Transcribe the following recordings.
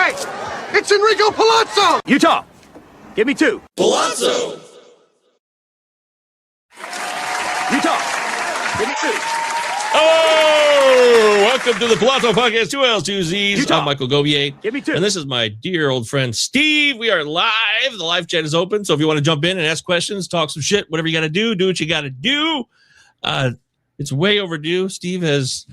Hey, it's Enrico Pallazzo. Utah, give me 2. Pallazzo. Utah, give me 2. Oh, welcome to the Pallazzo Podcast. 2 L's, 2 Z's. Utah. I'm Michael Govier. Give me 2. And this is my dear old friend, Steve. We are live. The live chat is open. So if you want to jump in and ask questions, talk some shit, whatever you got to do what you got to do. It's way overdue. Steve has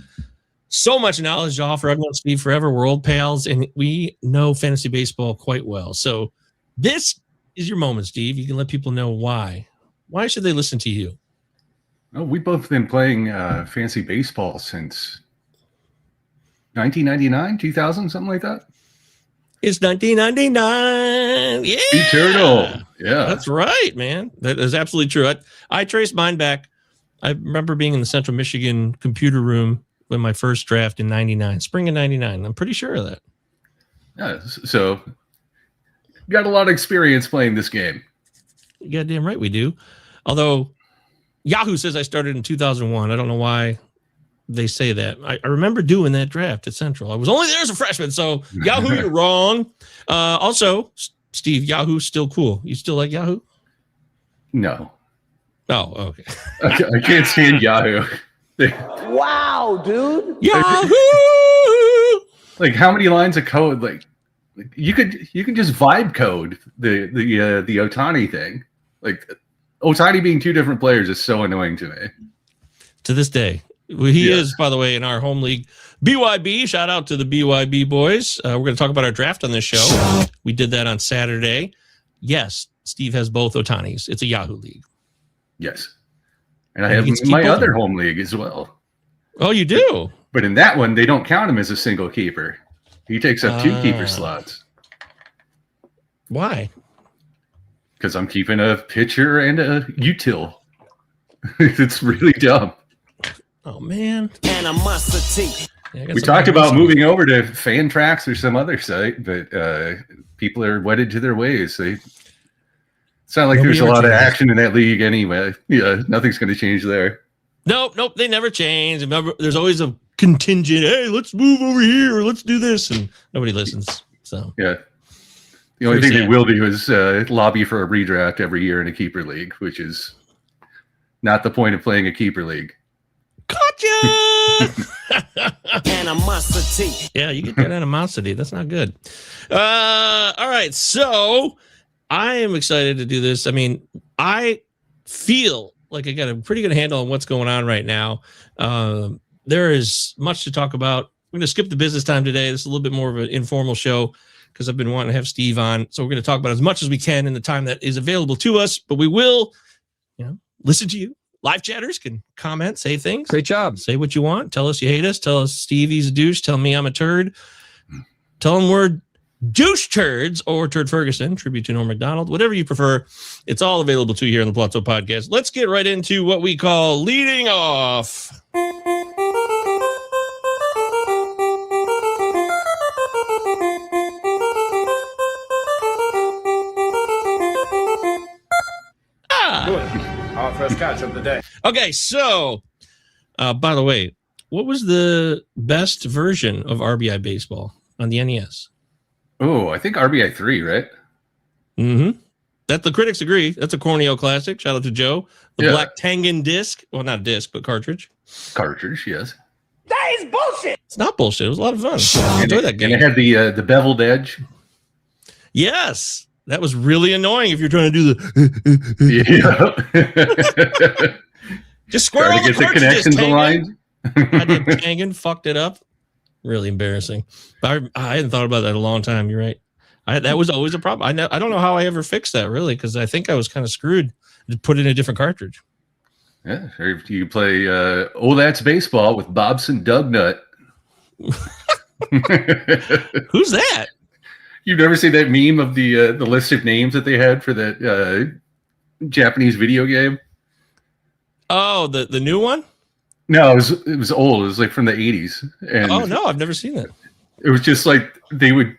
so much knowledge to offer. I've known Steve forever. We're old pals, and we know fantasy baseball quite well. So this is your moment, Steve. You can let people know why. Why should they listen to you? Oh, we've both been playing fantasy baseball since 1999, 2000, something like that. It's 1999. Yeah. Eternal. Yeah. That's right, man. That is absolutely true. I traced mine back. I remember being in the Central Michigan computer room when my first draft in 99, spring of 99. I'm pretty sure of that. Yeah. So got a lot of experience playing this game. You goddamn right we do. Although Yahoo says I started in 2001. I don't know why they say that. I remember doing that draft at Central. I was only there as a freshman. So Yahoo, you're wrong. Also, Steve, Yahoo's still cool. You still like Yahoo? No. Oh, okay. I can't stand Yahoo. Wow, dude. Yahoo! Like how many lines of code? Like you can just vibe code the Ohtani thing. Like Ohtani being two different players is so annoying to me. To this day. Well, he is, by the way, in our home league, BYB. Shout out to the BYB boys. We're going to talk about our draft on this show. We did that on Saturday. Yes, Steve has both Ohtanis. It's a Yahoo league. Yes. And I have my other home league as well. Oh, you do? But in that one, they don't count him as a single keeper. He takes up 2 keeper slots. Why? Because I'm keeping a pitcher and a util. It's really dumb. Oh, man. Animosity. Yeah, we talked about moving over to Fan Tracks or some other site, but people are wedded to their ways. It's not like there's a lot of action in that league anyway. Yeah, nothing's going to change there. Nope. They never change. Remember, there's always a contingent. Hey, let's move over here. Let's do this, and nobody listens. So yeah, the only thing they will do is lobby for a redraft every year in a keeper league, which is not the point of playing a keeper league. Gotcha. Animosity. Yeah, you get that animosity. That's not good. All right, so I am excited to do this. I mean, I feel like I got a pretty good handle on what's going on right now. There is much to talk about. We're going to skip the business time today. This is a little bit more of an informal show because I've been wanting to have Steve on. So we're going to talk about as much as we can in the time that is available to us, but we will, listen to you. Live chatters can comment, say things. Great job. Say what you want. Tell us you hate us. Tell us Steve he's a douche. Tell me I'm a turd. Tell them we're douche turds or Turd Ferguson, tribute to Norm Macdonald, whatever you prefer. It's all available to you here on the Pallazzo Podcast. Let's get right into what we call leading off. Our first catch of the day. Okay, so, by the way, what was the best version of RBI Baseball on the NES? Oh, I think RBI 3, right? Mm-hmm. That the critics agree. That's a Corneo classic. Shout out to Joe. The Black Tangen disc. Well, not disc, but cartridge. Cartridge, yes. That is bullshit. It's not bullshit. It was a lot of fun. I enjoyed that game. And it had the beveled edge. Yes. That was really annoying if you're trying to do the... Just square all the get the connections aligned. I did Tangen, fucked it up. Really embarrassing. But I hadn't thought about that in a long time. You're right. That was always a problem. I don't know how I ever fixed that, really, because I think I was kind of screwed to put in a different cartridge. Yeah, or if you play That's Baseball with Bobson Dugnut. Who's that? You've never seen that meme of the list of names that they had for that Japanese video game? Oh, the new one? No, it was old. It was like from the 80s. And oh no, I've never seen that. It was just like they would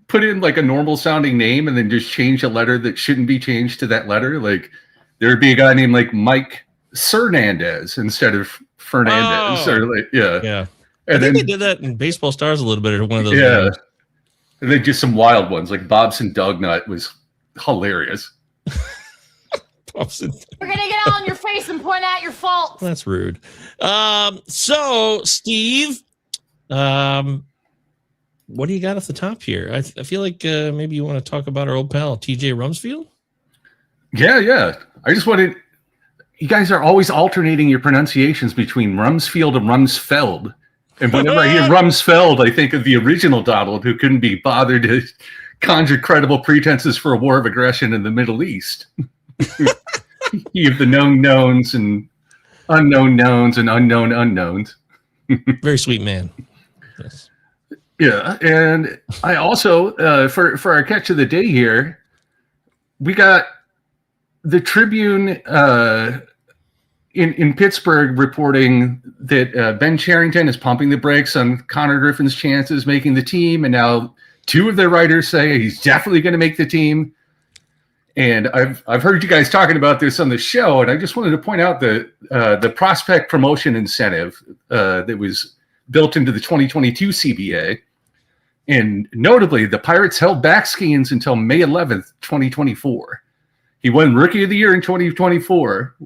put in like a normal sounding name and then just change a letter that shouldn't be changed to that letter. Like there would be a guy named like Mike Cernandez instead of Fernandez. Oh. Or like, yeah. I think they did that in Baseball Stars a little bit, or one of those. Yeah. Games. And then just some wild ones, like Bobson Dognut was hilarious. We're gonna get all in your face and point out your faults. That's rude. So Steve, what do you got off the top here? I feel like maybe you want to talk about our old pal TJ Rumsfeld. Yeah. I just wanted. You guys are always alternating your pronunciations between Rumsfeld and Rumsfeld. And whenever I hear Rumsfeld, I think of the original Donald, who couldn't be bothered to conjure credible pretenses for a war of aggression in the Middle East. You have the known knowns and unknown knowns and unknown unknowns. Very sweet man. Yes. Yeah, and I also, for our catch of the day here, we got the Tribune in Pittsburgh reporting that Ben Cherington is pumping the brakes on Connor Griffin's chances making the team, and now two of their writers say he's definitely going to make the team. And I've heard you guys talking about this on the show, and I just wanted to point out the prospect promotion incentive that was built into the 2022 CBA. And notably, the Pirates held back Skeens until May 11th, 2024. He won Rookie of the Year in 2024,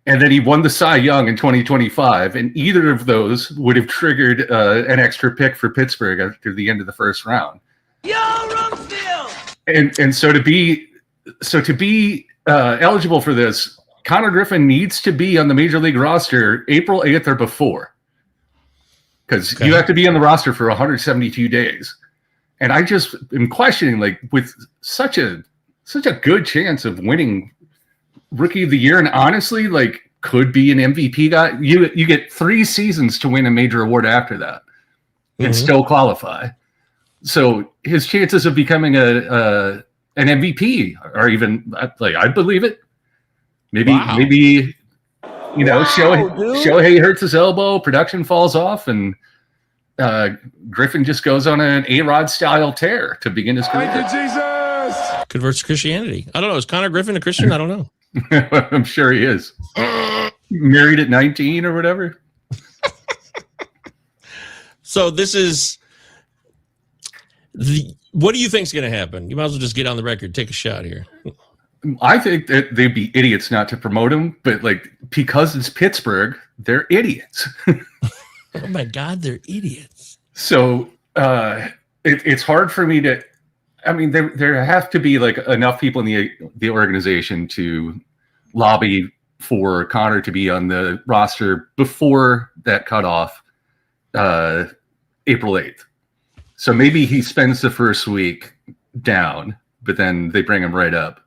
and then he won the Cy Young in 2025. And either of those would have triggered an extra pick for Pittsburgh after the end of the first round. Yo, Rumsfeld! And so to be eligible for this, Connor Griffin needs to be on the Major League roster April 8th or before. Because you have to be on the roster for 172 days. And I just am questioning, like, with such a good chance of winning Rookie of the Year, and honestly, like, could be an MVP guy. You get 3 seasons to win a major award after that and still qualify. So his chances of becoming an MVP are even, like, I believe it. Maybe Shohei hurts his elbow, production falls off, and Griffin just goes on an A-Rod style tear to begin his career. Thank you, Jesus! Converts to Christianity. I don't know. Is Connor Griffin a Christian? I don't know. I'm sure he is. Married at 19 or whatever. So this is what do you think is going to happen? You might as well just get on the record, take a shot here. I think that they'd be idiots not to promote him, but like because it's Pittsburgh, they're idiots. Oh my God, they're idiots. So it's hard for me to. I mean, there have to be like enough people in the organization to lobby for Connor to be on the roster before that cutoff, April 8th. So maybe he spends the first week down, but then they bring him right up.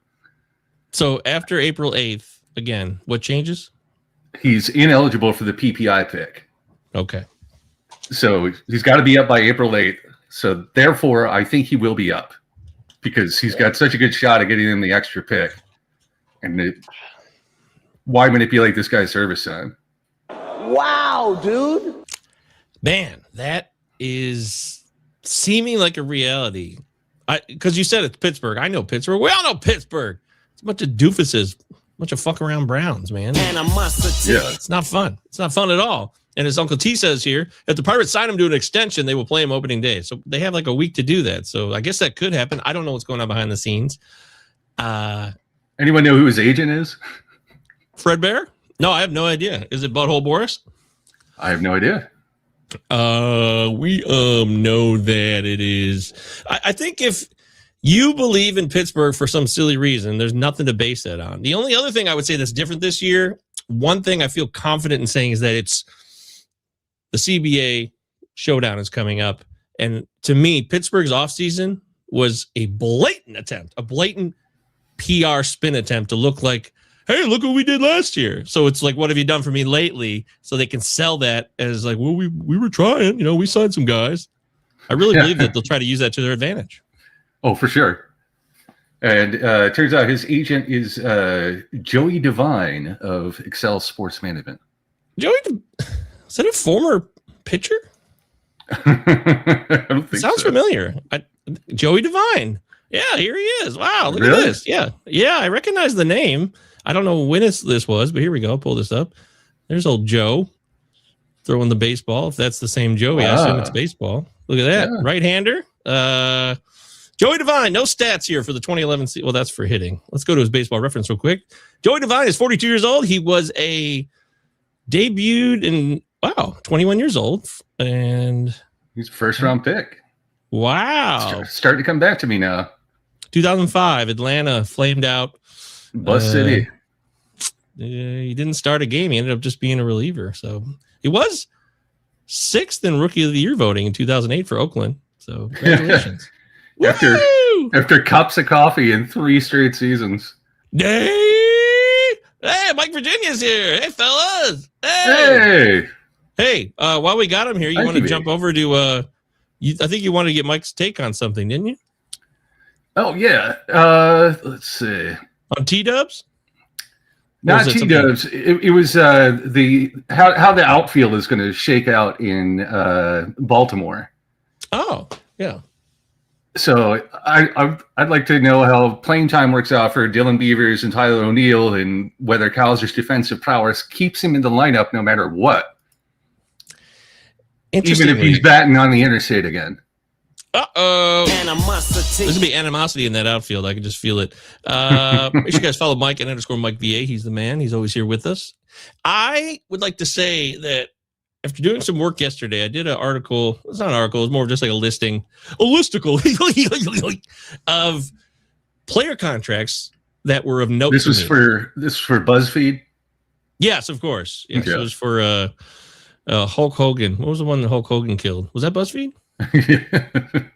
So after April 8th, again, what changes? He's ineligible for the PPI pick. Okay. So he's got to be up by April 8th. So therefore, I think he will be up because he's got such a good shot at getting him the extra pick. And why manipulate this guy's service time? Wow, dude. Man, that is seeming like a reality. Because you said it's Pittsburgh. I know Pittsburgh. We all know Pittsburgh. It's a bunch of doofuses, a bunch of fuck around Browns, man. And a monster. Yeah. It's not fun. It's not fun at all. And as Uncle T says here, if the Pirates sign him to an extension, they will play him opening day. So they have like a week to do that. So I guess that could happen. I don't know what's going on behind the scenes. Anyone know who his agent is? Fred Bear? No, I have no idea. Is it Butthole Boris? I have no idea. We know that it is. I think if you believe in Pittsburgh for some silly reason, there's nothing to base that on. The only other thing I would say that's different this year, one thing I feel confident in saying is that it's the CBA showdown is coming up. And to me, Pittsburgh's offseason was a blatant attempt, a blatant PR spin attempt to look like, hey, look what we did last year. So it's like, what have you done for me lately? So they can sell that as like, well, we were trying, we signed some guys. I really believe that they'll try to use that to their advantage. Oh, for sure. And it turns out his agent is Joey Devine of Excel Sports Management. Is that a former pitcher? I don't think Sounds familiar. Joey Devine. Yeah, here he is. Wow, look at this. Yeah, I recognize the name. I don't know when this was, but here we go. I'll pull this up. There's old Joe. throwing the baseball. If that's the same Joey, I assume it's baseball. Look at that. Yeah. Right-hander. Joey Devine, no stats here for the 2011 season. Well, that's for hitting. Let's go to his baseball reference real quick. Joey Devine is 42 years old. He was debuted in, 21 years old. And he's a first-round pick. Wow. Starting to come back to me now. 2005, Atlanta flamed out. Bus City. He didn't start a game. He ended up just being a reliever. So he was 6th in Rookie of the Year voting in 2008 for Oakland. So congratulations. after cups of coffee in 3 straight seasons. Hey, Mike Virginia's here. Hey, fellas. Hey, while we got him here, you want to jump over to I think you wanted to get Mike's take on something, didn't you? Oh yeah. Let's see. On T-dubs? Not T-dubs. It was how the outfield is going to shake out in Baltimore. Oh, yeah. So I'd like to know how playing time works out for Dylan Beavers and Tyler O'Neill, and whether Kowser's defensive prowess keeps him in the lineup no matter what. Even if he's batting on the interstate again. Uh-oh. There's going to be animosity in that outfield. I can just feel it. Make sure you guys follow Mike at _Mike VA. He's the man. He's always here with us. I would like to say that after doing some work yesterday, I did an article. It's not an article. It's more of just like a listicle of player contracts that were of note. This was for BuzzFeed? Yes, of course. Yes, okay. It was for Hulk Hogan. What was the one that Hulk Hogan killed? Was that BuzzFeed?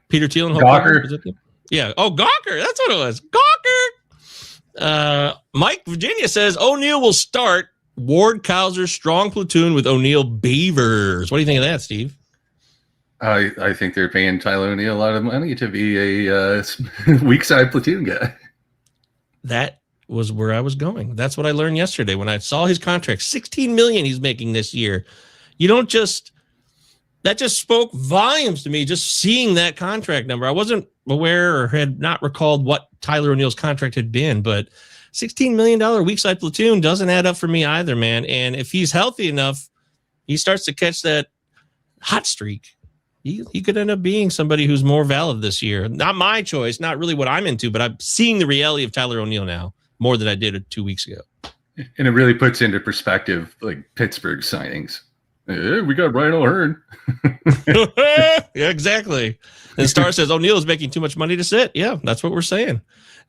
Peter Thiel and Hulk Hogan? Yeah. Oh, Gawker. That's what it was. Gawker. Mike Virginia says O'Neill will start Ward Kowser strong platoon with O'Neill Beavers. What do you think of that, Steve? I think they're paying Tyler O'Neill a lot of money to be a weak side platoon guy. That was where I was going. That's what I learned yesterday when I saw his contract. $16 million he's making this year. You don't just that just spoke volumes to me, just seeing that contract number. I wasn't aware or had not recalled what Tyler O'Neill's contract had been, but $16 million weak side platoon doesn't add up for me either, man. And if he's healthy enough, he starts to catch that hot streak. He could end up being somebody who's more valid this year. Not my choice, not really what I'm into, but I'm seeing the reality of Tyler O'Neill now more than I did 2 weeks ago. And it really puts into perspective like Pittsburgh signings. Hey, we got Ryan O'Hearn. Yeah, exactly. And Star says O'Neill is making too much money to sit. Yeah, that's what we're saying.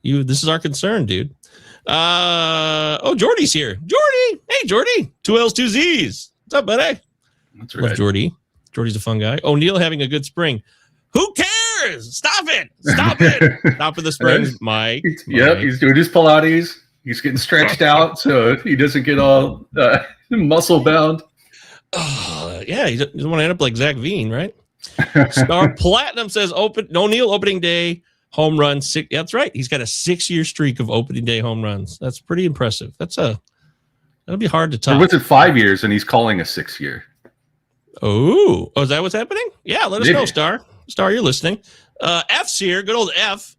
This is our concern, dude. Jordy's here. Jordy. Hey, Jordy. 2 L's, 2 Z's. What's up, buddy? That's right. Love Jordy. Jordy's a fun guy. O'Neill having a good spring. Who cares? Stop it. Stop it. Stop with the springs, Mike. Yep, he's doing his Pilates. He's getting stretched out so he doesn't get all muscle bound. Yeah, he doesn't want to end up like Zach Veen, right? Star Platinum says O'Neill opening day home run 6. That's right. He's got a 6-year streak of opening day home runs. That's pretty impressive. That'll be hard to top. Or was it 5 years and he's calling a 6th year? Oh, is that what's happening? Yeah, let us know, Star. Star, you're listening. F's here. Good old F.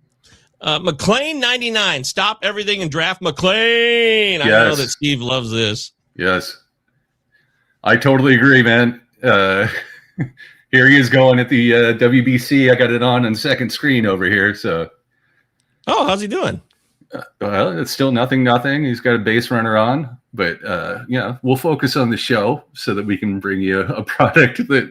McLean 99. Stop everything and draft McLean. I know that Steve loves this. Yes. I totally agree, man. Here he is going at the WBC. I got it on the second screen over here. So, how's he doing? Well, it's still nothing. He's got a base runner on, but we'll focus on the show so that we can bring you a product that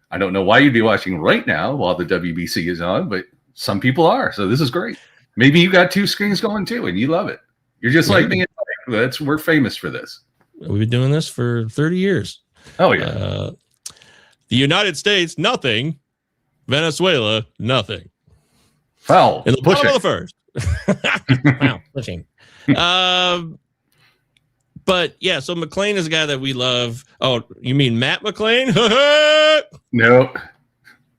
I don't know why you'd be watching right now while the WBC is on, but some people are. So this is great. Maybe you got 2 screens going too, and you love it. You're just like me. We're famous for this. We've been doing this for 30 years. Oh, yeah. The United States, nothing. Venezuela, nothing. Foul. In the bottom of the first. Wow, pushing. But, yeah, so McLean is a guy that we love. Oh, you mean Matt McLean? No. What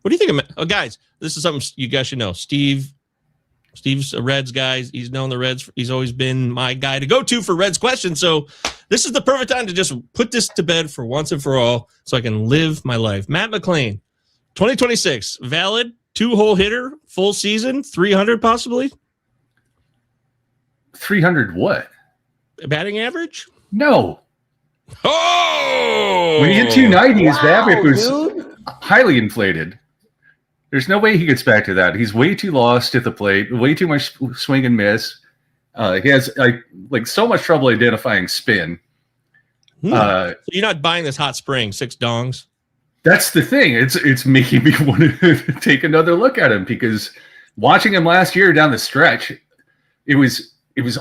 do you think of Matt? Oh, guys, this is something you guys should know. Steve's a Reds guy. He's known the Reds. He's always been my guy to go to for Reds questions. So this is the perfect time to just put this to bed for once and for all so I can live my life. Matt McLean, 2026, valid, 2-hole hitter, full season, 300 possibly? 300 what? Batting average? No. Oh! When he hit 290, his BABIP was dude. highly inflated. There's no way he gets back to that. He's way too lost at the plate, way too much swing and miss. He has like so much trouble identifying spin. So you're not buying this hot spring, 6 dongs? That's the thing. It's making me want to take another look at him, because watching him last year down the stretch, it was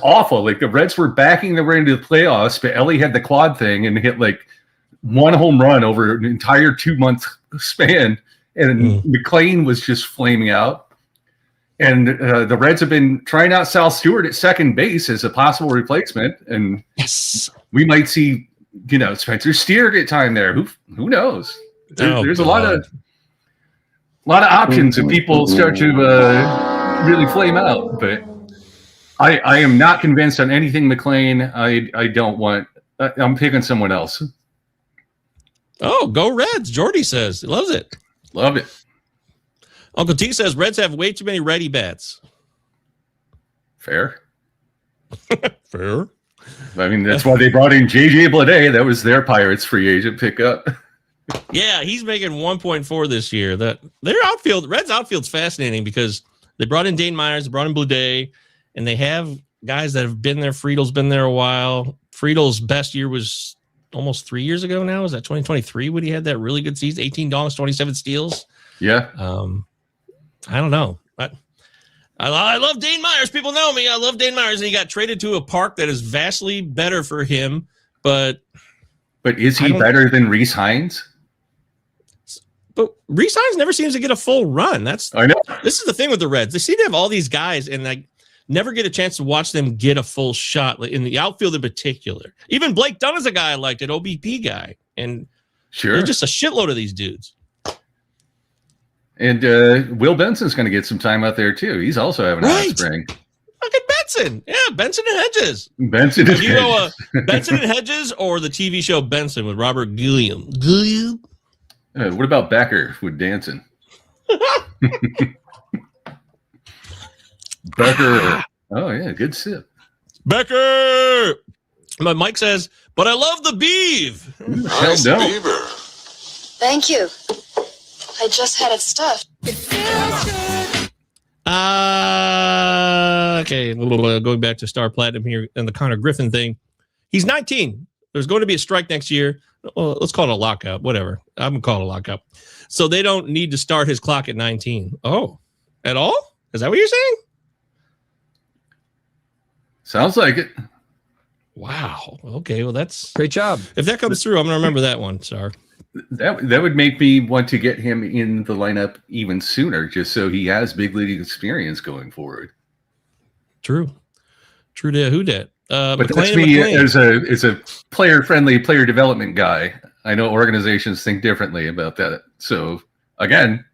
awful. Like, the Reds were backing their way into the playoffs, but Ellie had the quad thing and hit like 1 home run over an entire 2-month span, and McLean was just flaming out. And the Reds have been trying out Sal Stewart at second base as a possible replacement, and Yes, we might see, Spencer Steer get time there. Who knows? There's a lot of options, and people start to really flame out. But I am not convinced on anything McLean. I don't want. I'm picking someone else. Oh, go Reds! Jordy says he loves it. Love it. Uncle T says Reds have way too many ready bats. Fair. Fair. I mean, that's why they brought in JJ Bleday. That was their Pirates free agent pickup. Yeah, he's making 1.4 this year. That their outfield, Reds outfield's fascinating because they brought in Dane Myers, they brought in Bleday, and they have guys that have been there. Friedel's been there a while. Friedel's best year was almost 3 years ago now. Is that 2023 when he had that really good season? 18 dongs, 27 steals. Yeah. I don't know. I love Dane Myers. People know me. I love Dane Myers, and he got traded to a park that is vastly better for him. But is he better than Rhys Hines? But Rhys Hines never seems to get a full run. I know. This is the thing with the Reds. They seem to have all these guys, and I never get a chance to watch them get a full shot in the outfield in particular. Even Blake Dunn is a guy I liked, an OBP guy, and sure, there's just a shitload of these dudes. And Will Benson's going to get some time out there too. He's also having a hot spring. Fucking Benson, yeah, Benson and Hedges. Benson and Hedges. Benson and Hedges, or the TV show Benson with Robert Gilliam. What about Becker with Danson? Becker. Oh yeah, good sip. Becker. But Mike says, but I love the beef. Nice beaver. Thank you. I just had it stuffed. Okay. Going back to Star Platinum here and the Connor Griffin thing. He's 19. There's going to be a strike next year. Well, let's call it a lockout. Whatever. I'm going to call it a lockout. So they don't need to start his clock at 19. Oh, at all? Is that what you're saying? Sounds like it. Wow. Okay. Well, that's great job. If that comes through, I'm going to remember that one. Sorry. That would make me want to get him in the lineup even sooner, just so he has big league experience going forward. True to who dat. But that's me as a player-friendly player development guy. I know organizations think differently about that. So again,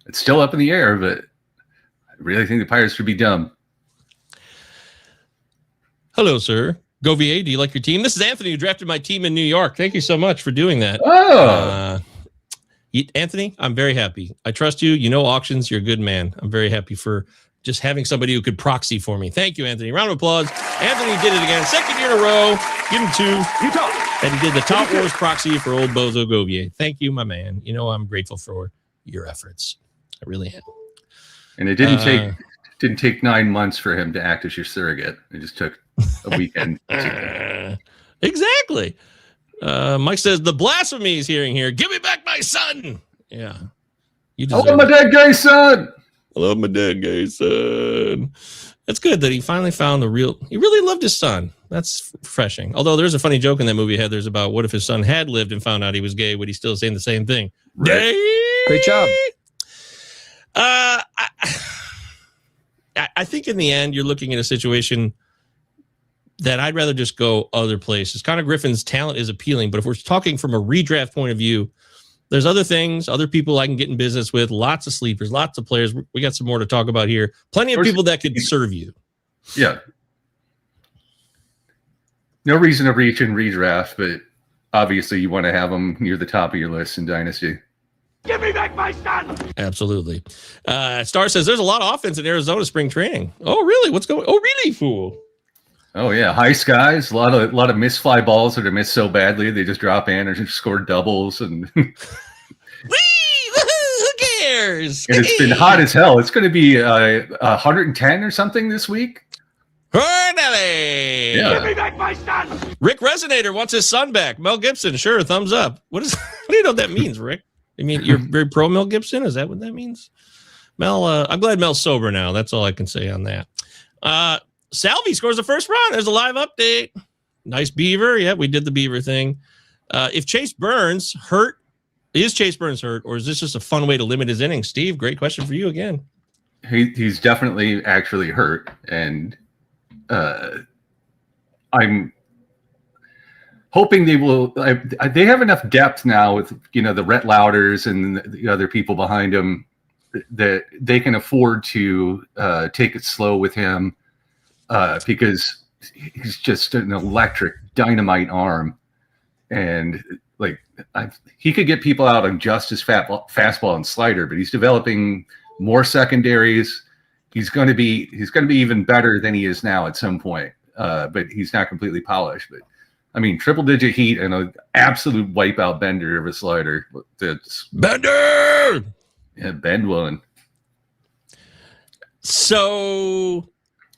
it's still up in the air, but I really think the Pirates should be dumb. Hello, sir. Govier, do you like your team? This is Anthony, who drafted my team in New York. Thank you so much for doing that. Oh, Anthony, I'm very happy. I trust you. You know auctions. You're a good man. I'm very happy for just having somebody who could proxy for me. Thank you, Anthony. Round of applause. Anthony did it again. Second year in a row. Give him 2. You talk. And he did the Top Wars proxy for old Bozo Govier. Thank you, my man. You know I'm grateful for your efforts. I really am. And it didn't take 9 months for him to act as your surrogate. It just took a weekend. Exactly. Mike says the blasphemy is hearing here. Give me back my son. Yeah. You deserve my dead gay son. I love my dead gay son. It's good that he finally found he really loved his son. That's refreshing. Although there's a funny joke in that movie, Heathers, about what if his son had lived and found out he was gay, would he still saying the same thing? Right. Gay? Great job. I think in the end, you're looking at a situation that I'd rather just go other places. Connor Griffin's talent is appealing, but if we're talking from a redraft point of view, there's other things, other people I can get in business with, lots of sleepers, lots of players. We got some more to talk about here. Plenty of people that could serve you. Yeah. No reason to reach and redraft, but obviously you want to have them near the top of your list in Dynasty. Give me back my son. Absolutely. Star says there's a lot of offense in Arizona spring training. Oh, really? What's going on? Oh, really, fool? Oh yeah, high skies. A lot of missed fly balls that are missed so badly they just drop in or just score doubles, and Whee! Who cares? and it's been hot as hell. It's going to be 110 or something this week. Cornelli! Yeah. Give me back my son! Rick Resonator wants his son back. Mel Gibson, sure, thumbs up. What do you know what that means, Rick? You mean you're very pro Mel Gibson? Is that what that means? Mel, I'm glad Mel's sober now. That's all I can say on that. Salvi scores the first run. There's a live update. Nice Beaver. Yeah, we did the Beaver thing. If Chase Burns hurt, is Chase Burns hurt, or is this just a fun way to limit his innings? Steve, great question for you again. He's definitely actually hurt, and I'm hoping they will. They have enough depth now with the Rhett Louders and the other people behind him that they can afford to take it slow with him because he's just an electric dynamite arm, and he could get people out on just his fastball and slider, but he's developing more secondaries. He's going to be even better than he is now at some point, but he's not completely polished. But I mean, triple digit heat and an absolute wipeout bender of a slider. That's Bender. Yeah, bend one. So,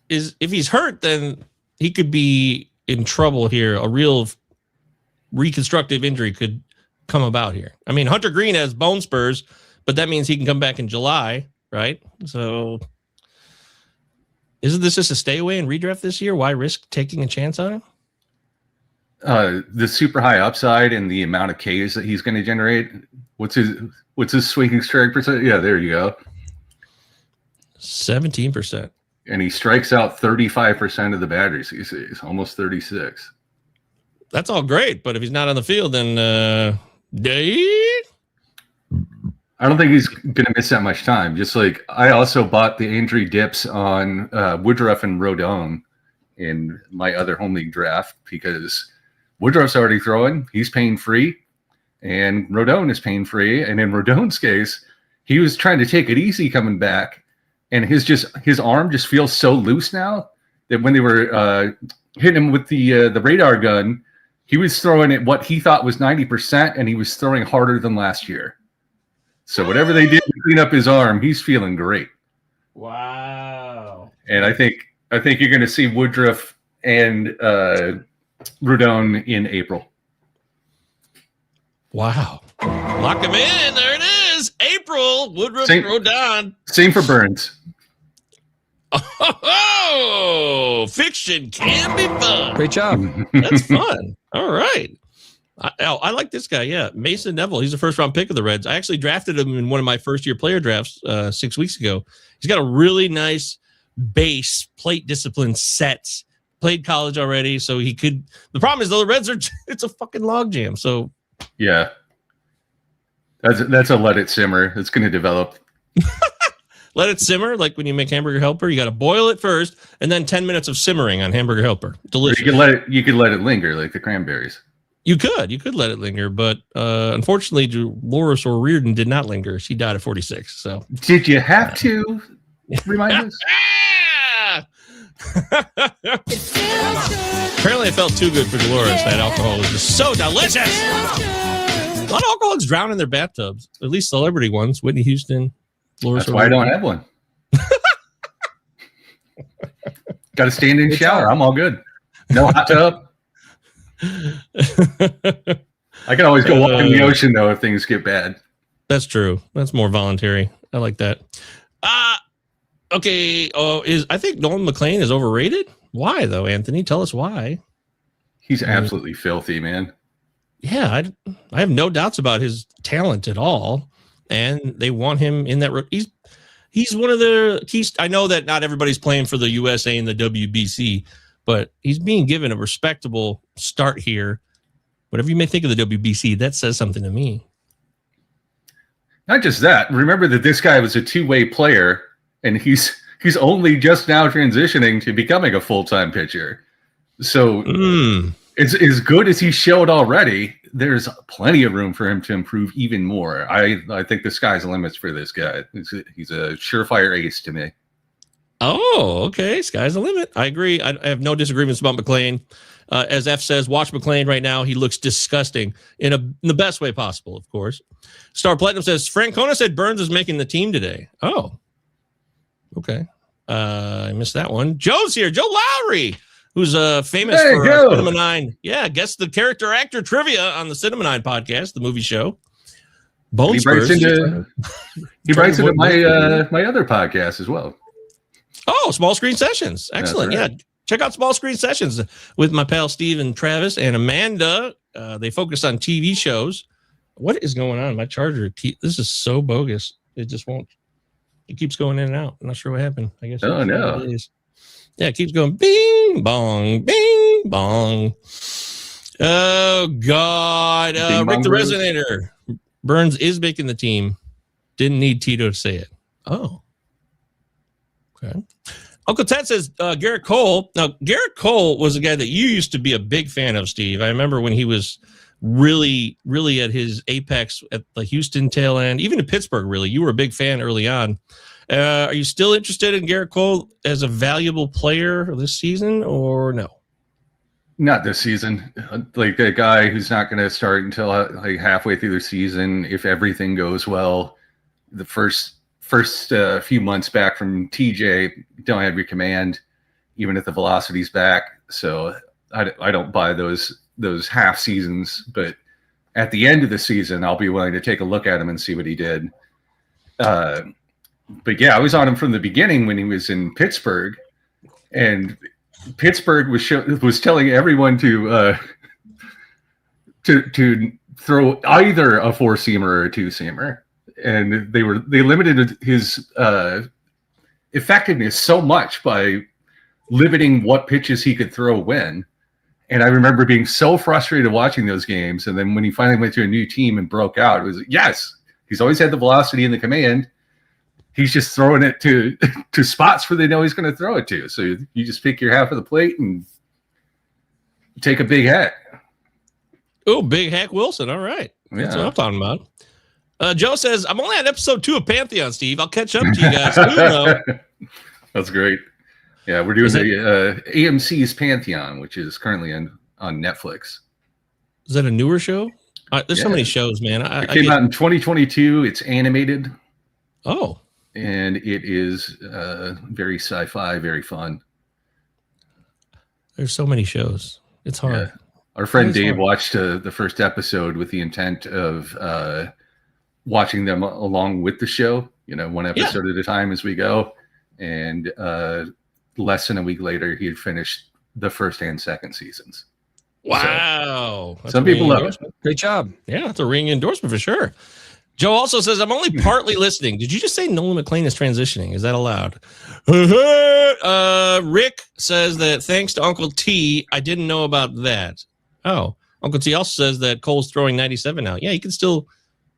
if he's hurt, then he could be in trouble here. A real reconstructive injury could come about here. I mean, Hunter Green has bone spurs, but that means he can come back in July, right? So, isn't this just a stay away and redraft this year? Why risk taking a chance on him? The super high upside and the amount of Ks that he's going to generate. What's his swinging strike percent? Yeah, there you go. 17%. And he strikes out 35% of the batters. He's almost 36. That's all great, but if he's not on the field, then I don't think he's going to miss that much time. Just like I also bought the injury dips on Woodruff and Rodon in my other home league draft because Woodruff's already throwing. He's pain free, and Rodon is pain free. And in Rodon's case, he was trying to take it easy coming back, and his arm just feels so loose now that when they were hitting him with the radar gun, he was throwing at what he thought was 90%, and he was throwing harder than last year. So whatever they did to clean up his arm, he's feeling great. Wow. And I think you're going to see Woodruff and Rodon in April. Wow. Lock him in. There it is. April. Woodruff and Rodon. Same for Burns. Oh, fiction can be fun. Great job. That's fun. All right. I like this guy. Yeah. Mason Neville. He's a first round pick of the Reds. I actually drafted him in one of my first year player drafts 6 weeks ago. He's got a really nice base plate discipline sets. Played college already. So he could. The problem is, though, the Reds it's a fucking logjam. So, yeah. That's a let it simmer. It's going to develop. Let it simmer. Like when you make hamburger helper, you got to boil it first and then 10 minutes of simmering on hamburger helper. Delicious. You could let it linger like the cranberries. You could let it linger, but unfortunately, Dolores O'Riordan did not linger. She died at 46. So did you have to remind us? Apparently, it felt too good for Dolores. That alcohol was just so delicious. A lot of alcoholics drown in their bathtubs, at least celebrity ones. Whitney Houston, Dolores. That's why I don't have one. Got to stand in shower. I'm all good. No hot tub. I can always go walk in the ocean though if things get bad. That's true. That's more voluntary. I like that. Okay. I think Nolan McLean is overrated. Why though, Anthony? Tell us why. He's absolutely filthy, man. Yeah, I have no doubts about his talent at all, and they want him in that. He's one of the keys. I know that not everybody's playing for the USA and the WBC, but he's being given a respectable start here. Whatever you may think of the WBC, that says something to me. Not just that. Remember that this guy was a two-way player, and he's only just now transitioning to becoming a full-time pitcher. So it's as good as he showed already. There's plenty of room for him to improve even more. I think the sky's the limits for this guy. He's a surefire ace to me. Oh, okay. Sky's the limit. I agree. I have no disagreements about McClain. As F says, watch McClain right now. He looks disgusting in the best way possible, of course. Star Platinum says, Francona said Burns is making the team today. Oh, okay. I missed that one. Joe's here. Joe Lowry, who's famous for Cinema 9. Yeah, guess the character actor trivia on the Cinema 9 podcast, the movie show. Bone Spurs. He writes into my other podcast as well. Oh, Small Screen Sessions. Excellent. Right. Yeah. Check out Small Screen Sessions with my pal Steve and Travis and Amanda. They focus on TV shows. What is going on? My charger. This is so bogus. It just won't. It keeps going in and out. I'm not sure what happened. I guess. Oh, no. Yeah, it keeps going bing, bong, bing, bong. Oh, God. Rick the Resonator. Burns is making the team. Didn't need Tito to say it. Oh. Okay. Uncle Ted says Garrett Cole. Now, Garrett Cole was a guy that you used to be a big fan of, Steve. I remember when he was really, really at his apex at the Houston tail end, even in Pittsburgh, really. You were a big fan early on. Are you still interested in Garrett Cole as a valuable player this season or no? Not this season. Like a guy who's not going to start until like halfway through the season if everything goes well. The first few months back from TJ, don't have your command, even if the velocity's back. So I don't buy those half seasons. But at the end of the season, I'll be willing to take a look at him and see what he did. But yeah, I was on him from the beginning when he was in Pittsburgh, and Pittsburgh was telling everyone to throw either a 4-seamer or a 2-seamer. And they limited his effectiveness so much by limiting what pitches he could throw when. And I remember being so frustrated watching those games. And then when he finally went to a new team and broke out, it was, yes, he's always had the velocity and the command. He's just throwing it to spots where they know he's going to throw it to. So you just pick your half of the plate and take a big hack. Oh, big hack Wilson. All right. That's what I'm talking about. Joe says, I'm only on episode 2 of Pantheon, Steve. I'll catch up to you guys. That's great. Yeah, we're doing the AMC's Pantheon, which is currently on Netflix. Is that a newer show? There's so many shows, man. It came out in 2022. It's animated. Oh. And it is very sci-fi, very fun. There's so many shows. It's hard. Yeah. Our friend Dave watched the first episode with the intent of watching them along with the show, one episode at a time as we go. And less than a week later, he had finished the first and second seasons. Wow. So, some people love it. Great job. Yeah, that's a ringing endorsement for sure. Joe also says, I'm only partly listening. Did you just say Nolan McClain is transitioning? Is that allowed? Rick says that thanks to Uncle T, I didn't know about that. Oh, Uncle T also says that Cole's throwing 97 now. Yeah, he can still,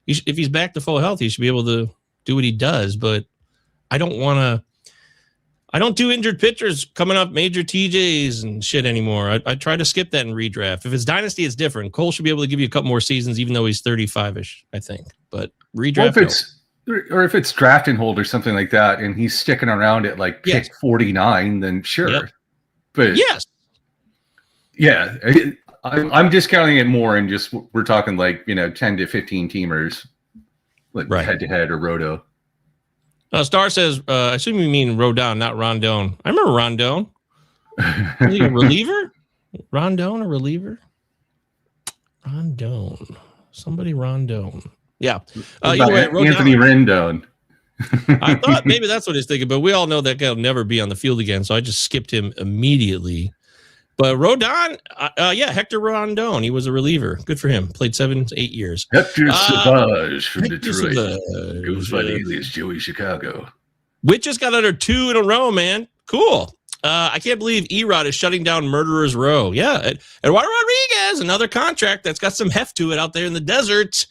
if he's back to full health, he should be able to do what he does. But I don't do injured pitchers coming up major TJs and shit anymore. I try to skip that in redraft. If it's dynasty, it's different. Cole should be able to give you a couple more seasons, even though he's 35-ish, I think. But redraft, if it's draft and hold or something like that, and he's sticking around at like pick 49, then sure. Yep. But yes, yeah, I'm discounting it more, and just we're talking like 10 to 15 teamers, like head to head or roto. Star says, I assume you mean Rodon, not Rondon. I remember Rondon. Is he a reliever? Rondon, a reliever? Rondon. Somebody Rondon. Yeah. Either way, Anthony Rendon. I thought maybe that's what he's thinking, but we all know that guy will never be on the field again, so I just skipped him immediately. But Rodon, Hector Rondon, he was a reliever. Good for him. Played 7 to 8 years. Hector Savage from Detroit. Goes by the alias Joey Chicago. Witt just got under 2 in a row, man. Cool. I can't believe Erod is shutting down Murderers Row. Yeah. Eduardo Rodriguez, another contract that's got some heft to it out there in the desert.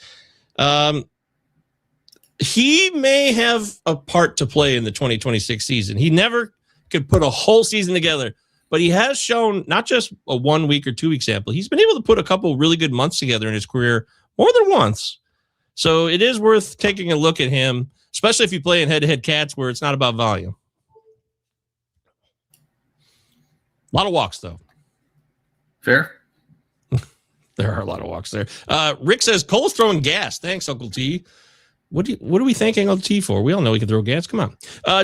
He may have a part to play in the 2026 season. He never could put a whole season together. But he has shown not just a 1 week or 2 week sample. He's been able to put a couple really good months together in his career more than once. So it is worth taking a look at him, especially if you play in head-to-head cats where it's not about volume. A lot of walks, though. Fair. There are a lot of walks there. Rick says Cole's throwing gas. Thanks, Uncle T. What are we thanking Uncle T for? We all know he can throw gas. Come on.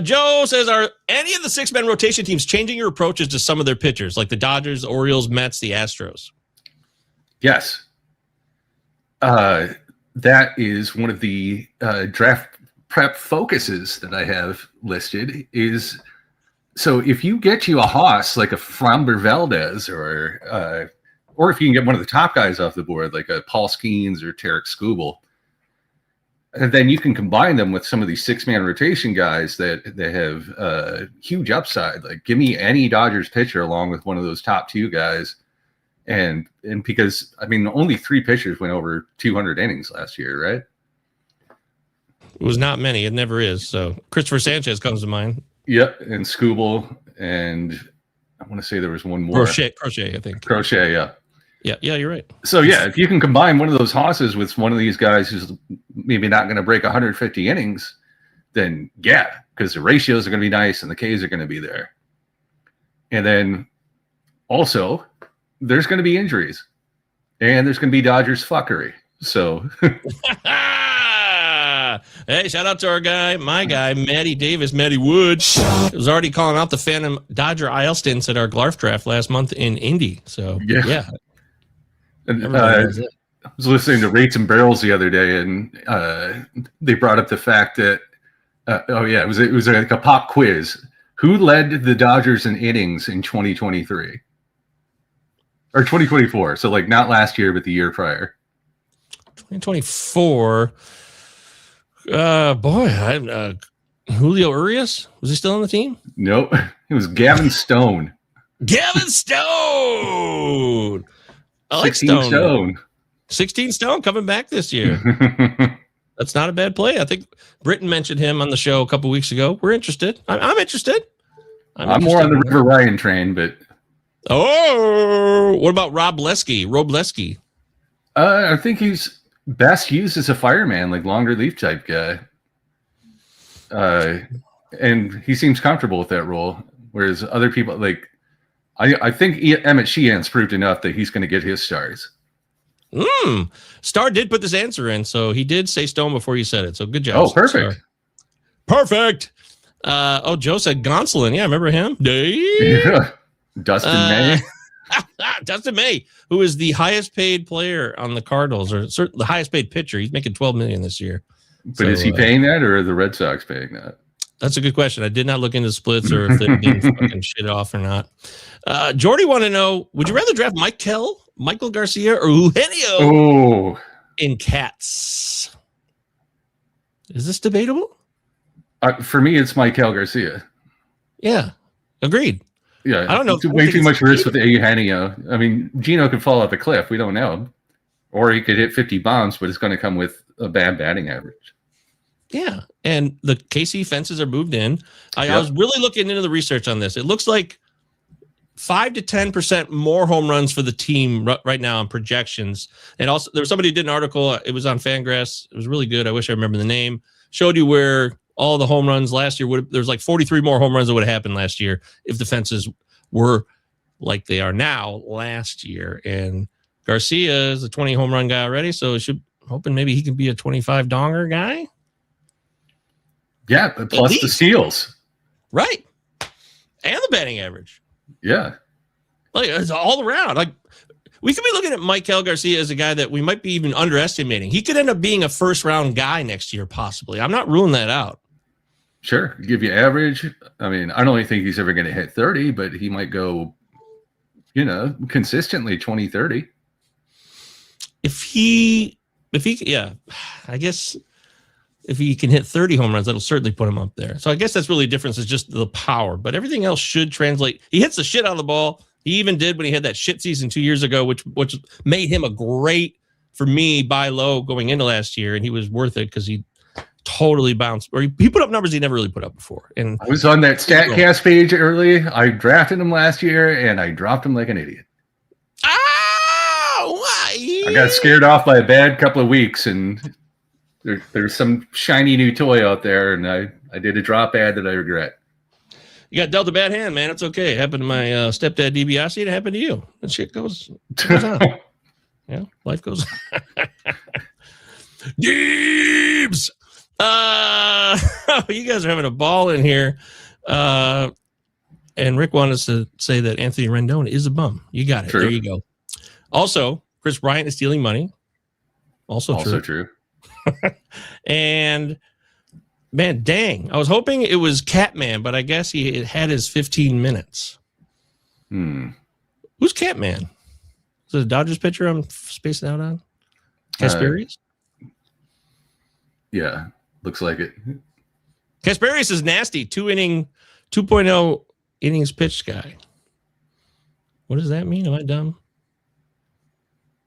Joe says, are any of the 6-man rotation teams changing your approaches to some of their pitchers, like the Dodgers, the Orioles, Mets, the Astros? Yes. That is one of the draft prep focuses that I have listed is, so if you get you a Haas like a Framber Valdez or if you can get one of the top guys off the board, like a Paul Skeens or Tarek Skubal, and then you can combine them with some of these 6-man rotation guys that they have huge upside. Like, give me any Dodgers pitcher along with one of those top 2 guys. And because, I mean, only 3 pitchers went over 200 innings last year, right? It was not many. It never is. So Christopher Sanchez comes to mind. Yep. And Skubal. And I want to say there was one more. Crochet, I think. Crochet, yeah. Yeah, you're right. So, yeah, if you can combine one of those Hosses with one of these guys who's maybe not going to break 150 innings, then, yeah, because the ratios are going to be nice and the Ks are going to be there. And then also, there's going to be injuries. And there's going to be Dodgers fuckery. So, hey, shout out to my guy, Matty Davis, Matty Woods. Was already calling out the Phantom Dodger IL stints at our Glarf draft last month in Indy. So, yeah. And, I was listening to Rates and Barrels the other day, and they brought up the fact that, it was like a pop quiz. Who led the Dodgers in innings in 2023? Or 2024. So, like, not last year, but the year prior. 2024. Julio Urias? Was he still on the team? Nope. It was Gavin Stone. Gavin Stone! I like 16 Stone. 16 Stone coming back this year. That's not a bad play. I think Britton mentioned him on the show a couple weeks ago. We're interested. I'm interested. I'm more on the River Ryan train, but... Oh, what about Rob Lesky? I think he's best used as a fireman, like long relief type guy. And he seems comfortable with that role. Whereas other people, like, I think Emmett Sheehan's proved enough that he's going to get his stars. Star did put this answer in, so he did say Stone before you said it. So good job. Oh, perfect. Star. Perfect. Joe said Gonsolin. Yeah, remember him? Yeah. Dustin May. Dustin May, who is the highest paid player on the Cardinals, or the highest paid pitcher. He's making $12 million this year. But is he paying that, or are the Red Sox paying that? That's a good question. I did not look into splits or if they're being fucking shit off or not. Jordy want to know, would you rather draft Michael Garcia, or Eugenio in Cats? Is this debatable? For me, it's Michael Garcia. Yeah, agreed. Yeah, I don't know. It's way too much risk with Eugenio. I mean, Gino could fall off a cliff. We don't know. Or he could hit 50 bombs, but it's going to come with a bad batting average. Yeah, and the KC fences are moved in. I was really looking into the research on this. It looks like 5 to 10% more home runs for the team right now on projections. And also, there was somebody who did an article. It was on Fangraphs. It was really good. I wish I remember the name. Showed you where all the home runs last year there's like 43 more home runs that would have happened last year if the fences were like they are now last year. And Garcia is a 20 home run guy already, so hoping maybe he can be a 25 donger guy. Yeah, plus the steals. Right. And the batting average. Yeah. Like, it's all around. Like, we could be looking at Michael Garcia as a guy that we might be even underestimating. He could end up being a first-round guy next year, possibly. I'm not ruling that out. Sure. Give you average. I mean, I don't really think he's ever going to hit 30, but he might go, consistently 20, 30. I guess if he can hit 30 home runs, that'll certainly put him up there. So I guess that's really the difference, is just the power, but everything else should translate. He hits the shit out of the ball. He even did when he had that shit season 2 years ago, which made him a great, for me, buy low going into last year. And he was worth it because he totally bounced, or he put up numbers he never really put up before. And I was on that StatCast page early. I drafted him last year and I dropped him like an idiot. Why? I got scared off by a bad couple of weeks, and there's some shiny new toy out there, and I did a drop ad that I regret. You got dealt a bad hand, man. It's okay. It happened to my stepdad DiBiase. It happened to you. That shit goes on. Yeah, life goes on. Deebs! You guys are having a ball in here. And Rick wanted us to say that Anthony Rendon is a bum. You got it. True. There you go. Also, Chris Bryant is stealing money. Also true. And man, dang. I was hoping it was Catman, but I guess he had his 15 minutes. Who's Catman? Is it a Dodgers pitcher I'm spacing out on? Kasperius? Yeah, looks like it. Kasperius is nasty. 2.0 innings pitched guy. What does that mean? Am I dumb?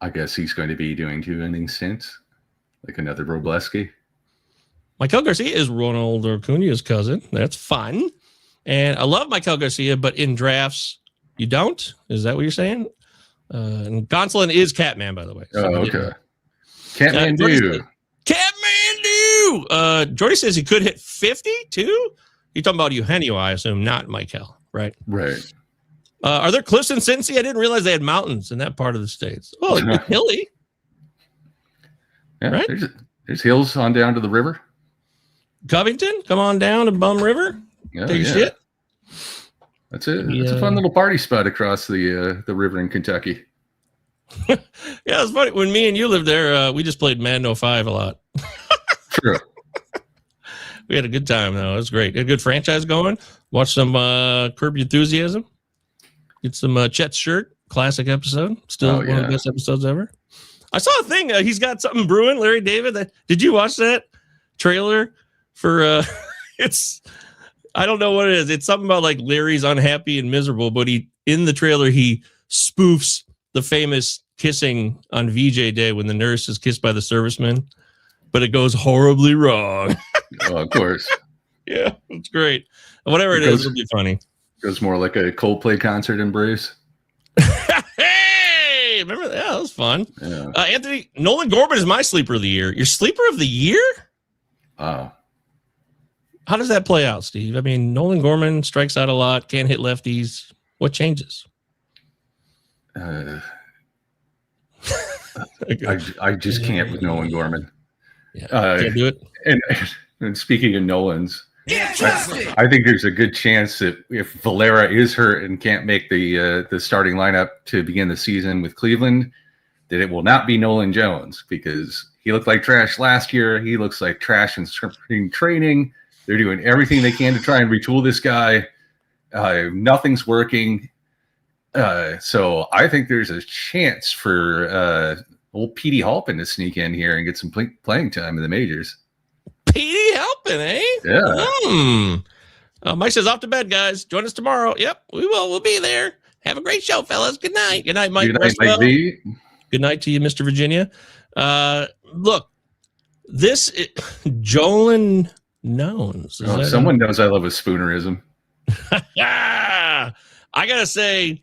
I guess he's going to be doing 2 innings stints, like another Robleski. Michael Garcia is Ronald Acuna's cousin. That's fun. And I love Michael Garcia, but in drafts, you don't? Is that what you're saying? And Gonsolin is Catman, by the way. So okay. Catman do. Catman do. Jordy says he could hit 50 too. You're talking about Eugenio, I assume, not Michael, right? Right. Are there cliffs in Cincy? I didn't realize they had mountains in that part of the states. Oh, it's hilly. Yeah, right? There's hills on down to the river. Covington, come on down to Bum River. Take your shit. That's it. It's a fun little party spot across the river in Kentucky. Yeah, it's funny. When me and you lived there, we just played Madden 05 a lot. True. We had a good time, though. It was great. A good franchise going. Watch some Curb Your Enthusiasm. Get some Chet's shirt. Classic episode. Still one of the best episodes ever. I saw a thing. He's got something brewing. Larry David. Did you watch that trailer for? It's. I don't know what it is. It's something about like Larry's unhappy and miserable, but in the trailer he spoofs the famous kissing on VJ Day when the nurse is kissed by the serviceman, but it goes horribly wrong. Oh, of course. Yeah, it's great. Whatever it is, it'll be funny. Goes more like a Coldplay concert in Bruce. Hey, remember that? That was fun. Yeah. Anthony, Nolan Gorman is my sleeper of the year. Your sleeper of the year? How does that play out, Steve? I mean, Nolan Gorman strikes out a lot, can't hit lefties. What changes? I just can't with Nolan Gorman. Yeah, can't do it. And speaking of Nolan's, I think there's a good chance that if Valera is hurt and can't make the starting lineup to begin the season with Cleveland, that it will not be Nolan Jones because he looked like trash last year. He looks like trash in spring training. They're doing everything they can to try and retool this guy. Nothing's working. So I think there's a chance for old Petey Halpin to sneak in here and get some playing time in the majors. Petey Halpin, eh? Yeah. Mike says, off to bed, guys. Join us tomorrow. Yep, we will. We'll be there. Have a great show, fellas. Good night. Good night, Mike. Good night, Mike V. Good night to you, Mr. Virginia. Look, this Jolin Knowns. Someone knows I love a spoonerism. I gotta say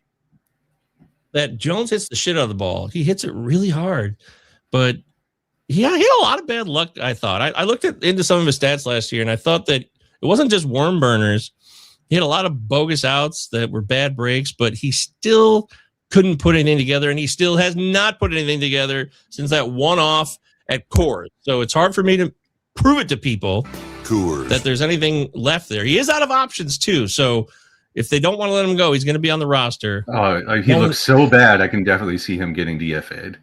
that Jones hits the shit out of the ball. He hits it really hard, but he had a lot of bad luck. I thought I looked into some of his stats last year, and I thought that it wasn't just worm burners. He had a lot of bogus outs that were bad breaks, but he still couldn't put anything together, and he still has not put anything together since that one-off at Coors. So it's hard for me to prove it to people that there's anything left there. He is out of options too, so if they don't want to let him go, he's going to be on the roster. He looks so bad. I can definitely see him getting DFA'd.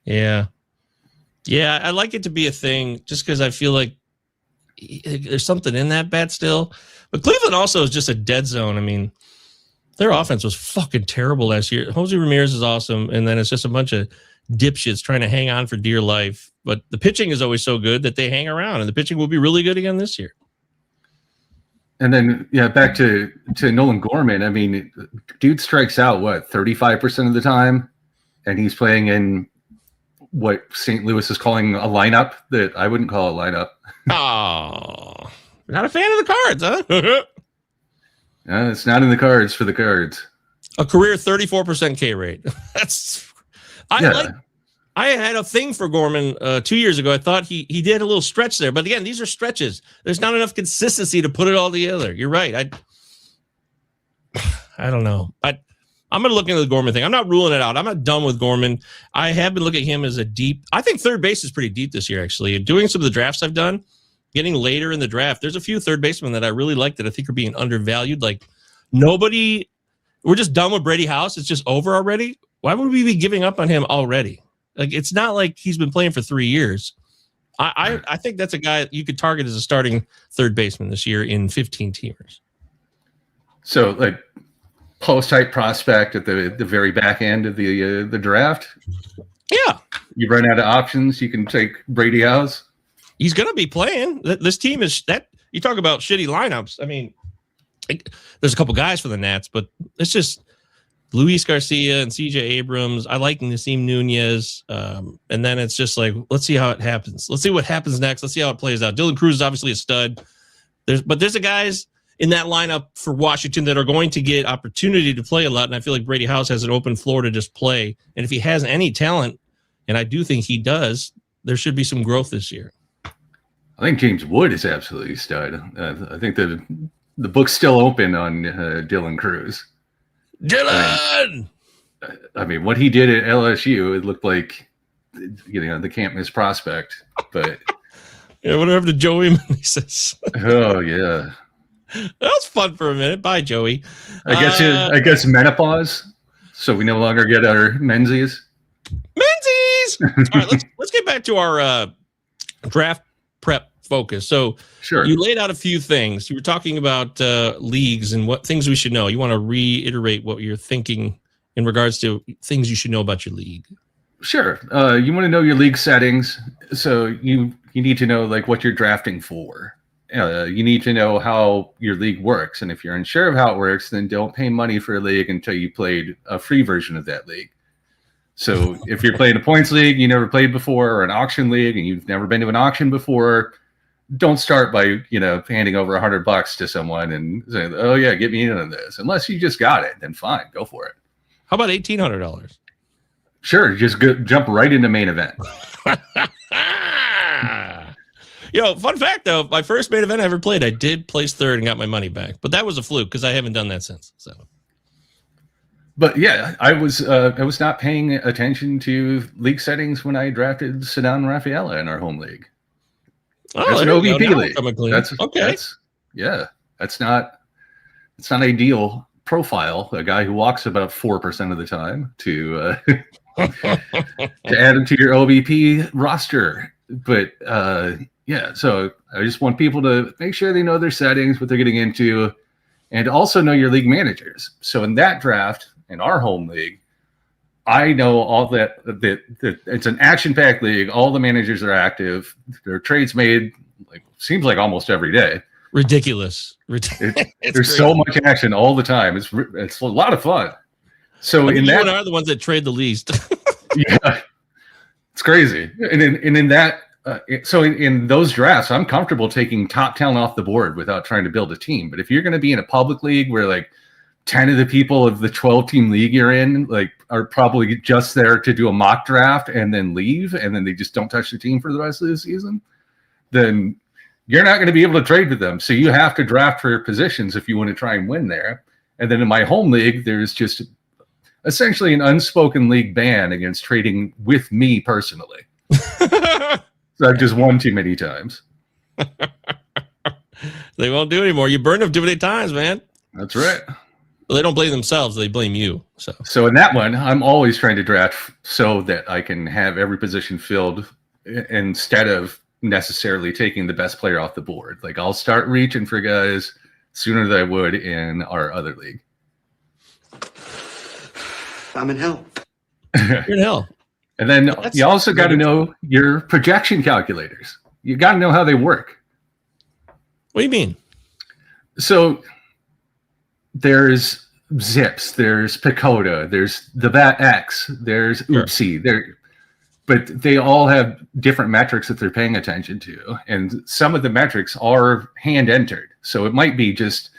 Yeah, I like it to be a thing just because I feel like there's something in that bat still. But Cleveland also is just a dead zone. I mean, their offense was fucking terrible last year. Jose Ramirez is awesome, and then it's just a bunch of dipshits trying to hang on for dear life. But the pitching is always so good that they hang around, and the pitching will be really good again this year. And then, back to Nolan Gorman. I mean, dude strikes out, 35% of the time? And he's playing in what St. Louis is calling a lineup that I wouldn't call a lineup. Oh, not a fan of the Cards, huh? It's not in the cards for the Cards. A career 34% K rate. I had a thing for Gorman 2 years ago. I thought he did a little stretch there, but again, these are stretches. There's not enough consistency to put it all together. You're right. I don't know. I'm going to look into the Gorman thing. I'm not ruling it out. I'm not done with Gorman. I have been looking at him as a deep. I think third base is pretty deep this year, actually. Doing some of the drafts I've done, getting later in the draft, there's a few third basemen that I really like that I think are being undervalued. Like nobody, we're just done with Brady House. It's just over already. Why would we be giving up on him already? Like it's not like he's been playing for 3 years. I think that's a guy you could target as a starting third baseman this year in 15 teamers. So like post-type prospect at the very back end of the draft. Yeah. You run out of options. You can take Brady House. He's going to be playing. This team is that you talk about shitty lineups. I mean, there's a couple guys for the Nats, but it's just Luis Garcia and CJ Abrams. I like Nasim Nunez. And then it's just like, let's see how it happens. Let's see what happens next. Let's see how it plays out. Dylan Cruz is obviously a stud. There's the guys in that lineup for Washington that are going to get opportunity to play a lot. And I feel like Brady House has an open floor to just play. And if he has any talent, and I do think he does, there should be some growth this year. I think James Wood is absolutely stud. I think the book's still open on Dylan Cruz. Dylan! I mean, what he did at LSU, it looked like, the can't miss prospect. But yeah, whatever to Joey says. Oh yeah, that was fun for a minute. Bye, Joey. I guess menopause. So we no longer get our Menzies. All right, let's get back to our draft prep focus. So sure, you laid out a few things. You were talking about leagues and what things we should know. You want to reiterate what you're thinking in regards to things you should know about your league. Sure. You want to know your league settings. So you need to know like what you're drafting for. You need to know how your league works. And if you're unsure of how it works, then don't pay money for a league until you played a free version of that league. So if you're playing a points league you never played before, or an auction league and you've never been to an auction before, don't start by, handing over $100 to someone and saying, oh yeah, get me in on this. Unless you just got it, then fine, go for it. How about $1,800? Sure. Just jump right into main event. Fun fact though, my first main event I ever played, I did place third and got my money back, but that was a fluke because I haven't done that since. So, but yeah, I was not paying attention to league settings when I drafted Ceddanne Rafaela in our home league. Oh, that's an OVP league. That's okay. It's not ideal profile. A guy who walks about 4% of the time to add him to your OVP roster. But so I just want people to make sure they know their settings, what they're getting into, and also know your league managers. So in that draft, in our home league, I know all that it's an action-packed league. All the managers are active. There are trades made, seems like almost every day. Ridiculous. There's so much action all the time. It's a lot of fun. So in that, are the ones that trade the least. Yeah, it's crazy. And in that, so in those drafts, I'm comfortable taking top talent off the board without trying to build a team. But if you're going to be in a public league where 10 of the people of the 12-team league you're in are probably just there to do a mock draft and then leave, and then they just don't touch the team for the rest of the season, then you're not going to be able to trade with them. So you have to draft for your positions if you want to try and win there. And then in my home league, there's just essentially an unspoken league ban against trading with me personally. So I've just won too many times. They won't do anymore. You burned them too many times, man. That's right. Well, they don't blame themselves. They blame you. So in that one, I'm always trying to draft so that I can have every position filled instead of necessarily taking the best player off the board. I'll start reaching for guys sooner than I would in our other league. I'm in hell. You're in hell. And then you also got to know your projection calculators. You got to know how they work. What do you mean? So there's Zips, there's Pacoda, there's the Bat X, there's Oopsie. But they all have different metrics that they're paying attention to. And some of the metrics are hand entered. So it might be just,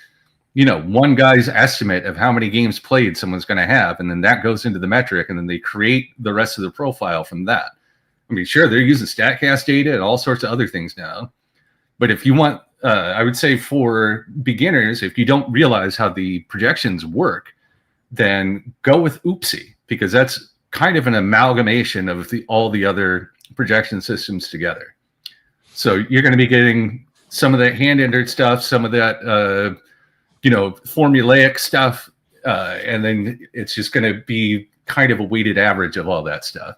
one guy's estimate of how many games played someone's going to have. And then that goes into the metric. And then they create the rest of the profile from that. I mean, sure, they're using StatCast data and all sorts of other things now. But if you want I would say for beginners, if you don't realize how the projections work, then go with Oopsie, because that's kind of an amalgamation of all the other projection systems together. So you're going to be getting some of that hand-entered stuff, some of that, formulaic stuff, and then it's just going to be kind of a weighted average of all that stuff.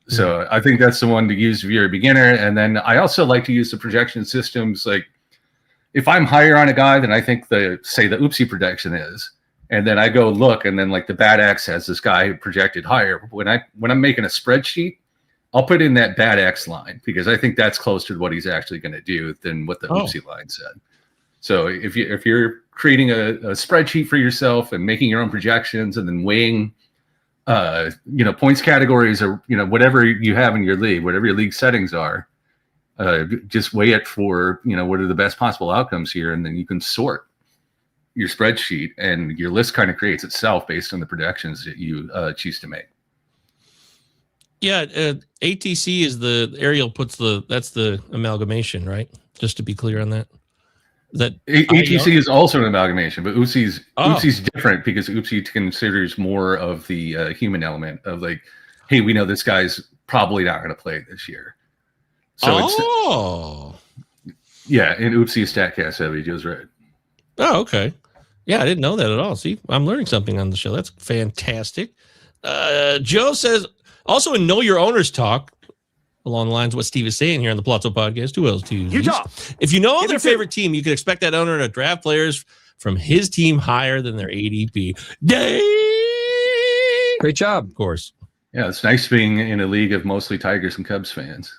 So I think that's the one to use if you're a beginner. And then I also like to use the projection systems. Like if I'm higher on a guy than I think the Oopsie projection is, and then I go look, and then like the Bad X has this guy projected higher. When I'm making a spreadsheet, I'll put in that Bad X line because I think that's closer to what he's actually going to do than what the Oopsie line said. So if you're creating a spreadsheet for yourself and making your own projections and then weighing points categories or whatever you have in your league, whatever your league settings are, just weigh it for what are the best possible outcomes here, and then you can sort your spreadsheet, and your list kind of creates itself based on the projections that you choose to make. Yeah, ATC is the Ariel puts that's the amalgamation, right? Just to be clear on that. That ATC is also an amalgamation, but Oopsie's different because Oopsie considers more of the human element of like, hey, we know this guy's probably not going to play this year. So yeah, and Oopsie is StatCast heavy. Joe's right. Oh, okay. Yeah, I didn't know that at all. See, I'm learning something on the show. That's fantastic. Joe says, also in Know Your Owners talk, along the lines of what Steve is saying here on the Pallazzo podcast, who else to use? Utah. If you know their favorite team, you can expect that owner to draft players from his team higher than their ADP. Great job. Of course. Yeah, it's nice being in a league of mostly Tigers and Cubs fans.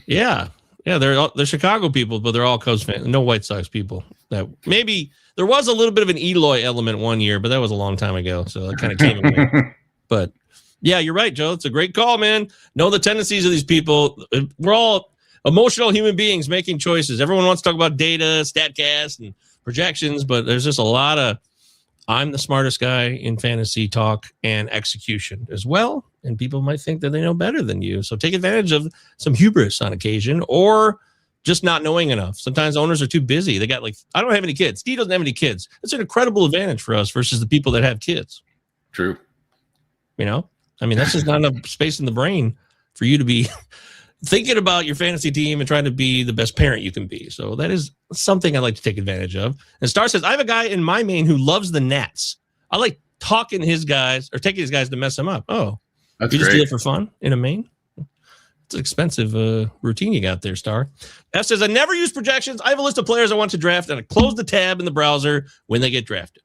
Yeah, they're Chicago people, but they're all Cubs fans. No White Sox people. That maybe there was a little bit of an Eloy element one year, but that was a long time ago, so it kind of came and went. But yeah, you're right, Joe. It's a great call, man. Know the tendencies of these people. We're all emotional human beings making choices. Everyone wants to talk about data, StatCast, and projections, but there's just a lot of I'm the smartest guy in fantasy talk and execution as well. And people might think that they know better than you. So take advantage of some hubris on occasion, or just not knowing enough. Sometimes owners are too busy. They got I don't have any kids. Steve doesn't have any kids. It's an incredible advantage for us versus the people that have kids. True. That's just not enough space in the brain for you to be thinking about your fantasy team and trying to be the best parent you can be. So that is something I like to take advantage of. And Star says, I have a guy in my main who loves the Nats. I like taking his guys to mess them up. Oh, that's you just great. do it for fun in a main? It's an expensive routine you got there, Star. F says, I never use projections. I have a list of players I want to draft, and I close the tab in the browser when they get drafted.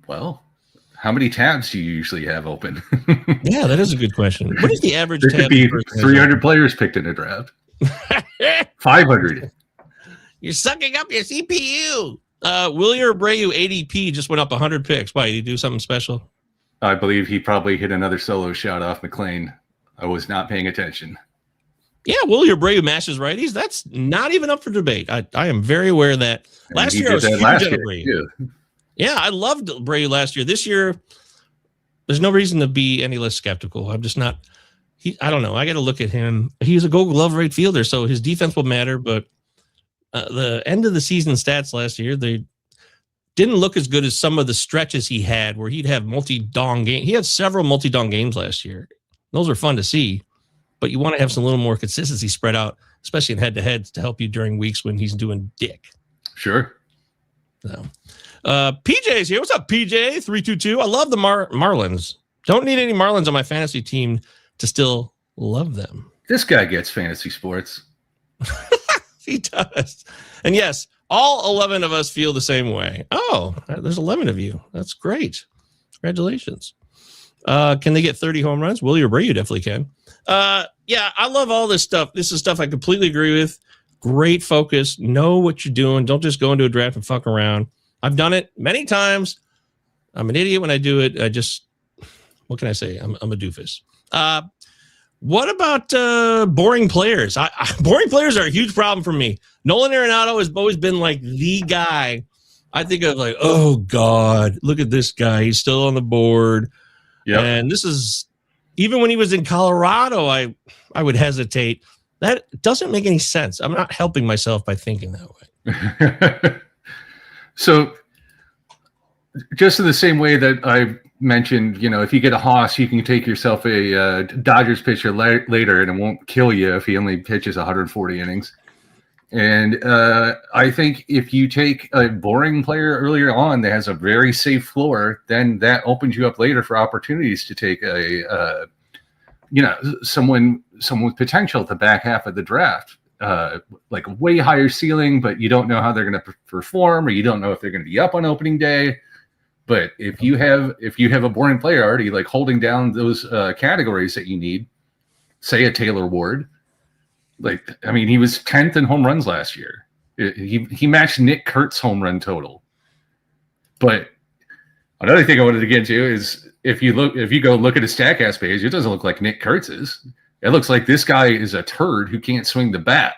Well, how many tabs do you usually have open? Yeah, that is a good question. What is the average There tab? could be 300 players picked in a draft. 500. You're sucking up your CPU. Willier Abreu ADP just went up 100 picks. Why, did he do something special? I believe he probably hit another solo shot off McLean. I was not paying attention. Yeah, Willier Abreu mashes righties. That's not even up for debate. I am very aware of that. Last year, I was huge on Abreu. Yeah, I loved Abreu last year. This year, there's no reason to be any less skeptical. I'm just not. I don't know. I got to look at him. He's a Gold Glove right fielder, so his defense will matter. But the end of the season stats last year, they didn't look as good as some of the stretches he had where he'd have multi-dong games. He had several multi-dong games last year. Those are fun to see, but you want to have some little more consistency spread out, especially in head-to-heads, to help you during weeks when he's doing dick. Sure. So, PJ's here. What's up, PJ? 322. I love the Marlins. Don't need any Marlins on my fantasy team to still love them. This guy gets fantasy sports. He does. And yes, all 11 of us feel the same way. Oh, there's 11 of you. That's great. Congratulations. Can they get 30 home runs? Willier Abreu definitely can. Yeah, I love all this stuff. This is stuff I completely agree with. Great focus. Know what you're doing. Don't just go into a draft and fuck around. I've done it many times. I'm an idiot when I do it. What can I say? I'm a doofus. What about boring players? Boring players are a huge problem for me. Nolan Arenado has always been like the guy. I think of like, oh God, look at this guy. He's still on the board. Yeah. And this is, even when he was in Colorado, I would hesitate. That doesn't make any sense. I'm not helping myself by thinking that way. So just in the same way that I mentioned, if you get a Haas, you can take yourself a Dodgers pitcher later and it won't kill you if he only pitches 140 innings. And I think if you take a boring player earlier on that has a very safe floor, then that opens you up later for opportunities to take someone with potential at the back half of the draft, like a way higher ceiling, but you don't know how they're going to perform, or you don't know if they're going to be up on opening day. But if you have a boring player already like holding down those categories that you need, say a Taylor Ward, he was 10th in home runs last year. He matched Nick Kurt's home run total. But another thing I wanted to get to is if you go look at a StatCast page, it doesn't look like Nick Kurtz's. It looks like this guy is a turd who can't swing the bat.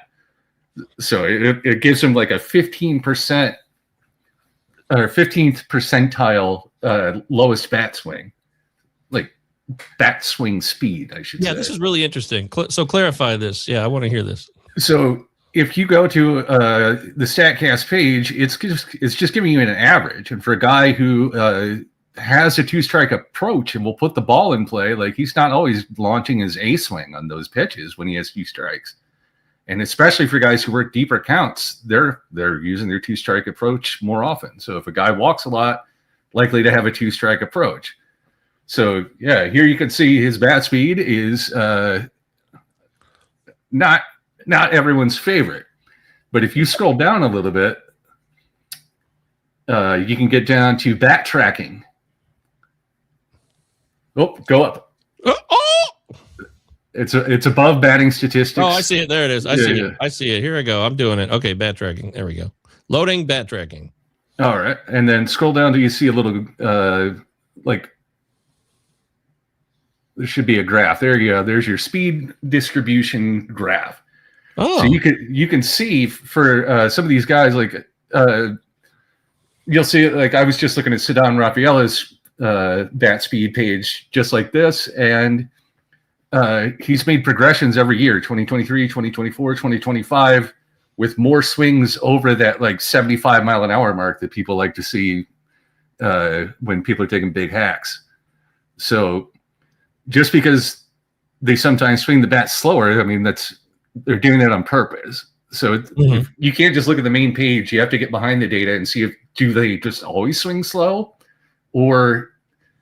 So it gives him like a 15% or 15th percentile lowest bat swing, like bat swing speed, I should say. Yeah, this is really interesting. So clarify this. Yeah, I want to hear this. So if you go to the StatCast page, it's just giving you an average, and for a guy who has a two-strike approach and will put the ball in play, like he's not always launching his A swing on those pitches when he has 2 strikes. And especially for guys who work deeper counts, they're using their 2-strike approach more often. So if a guy walks a lot, likely to have a 2-strike approach. So yeah, here you can see his bat speed is not everyone's favorite. But if you scroll down a little bit, you can get down to bat tracking. Oh, go up. It's above batting statistics. Oh, I see it. There it is. I see it. Here I go. I'm doing it. Okay, bat tracking. There we go. Loading bat tracking. All right. And then scroll down till you see a little there should be a graph. There you go. There's your speed distribution graph. Oh. So you can see for some of these guys, you'll see, like I was just looking at Ceddanne Rafaela's bat speed page just like this, and he's made progressions every year, 2023, 2024, 2025, with more swings over that like 75 mile an hour mark that people like to see when people are taking big hacks. So just because they sometimes swing the bat slower, I mean, they're doing that on purpose. So you can't just look at the main page. You have to get behind the data and see do they just always swing slow, or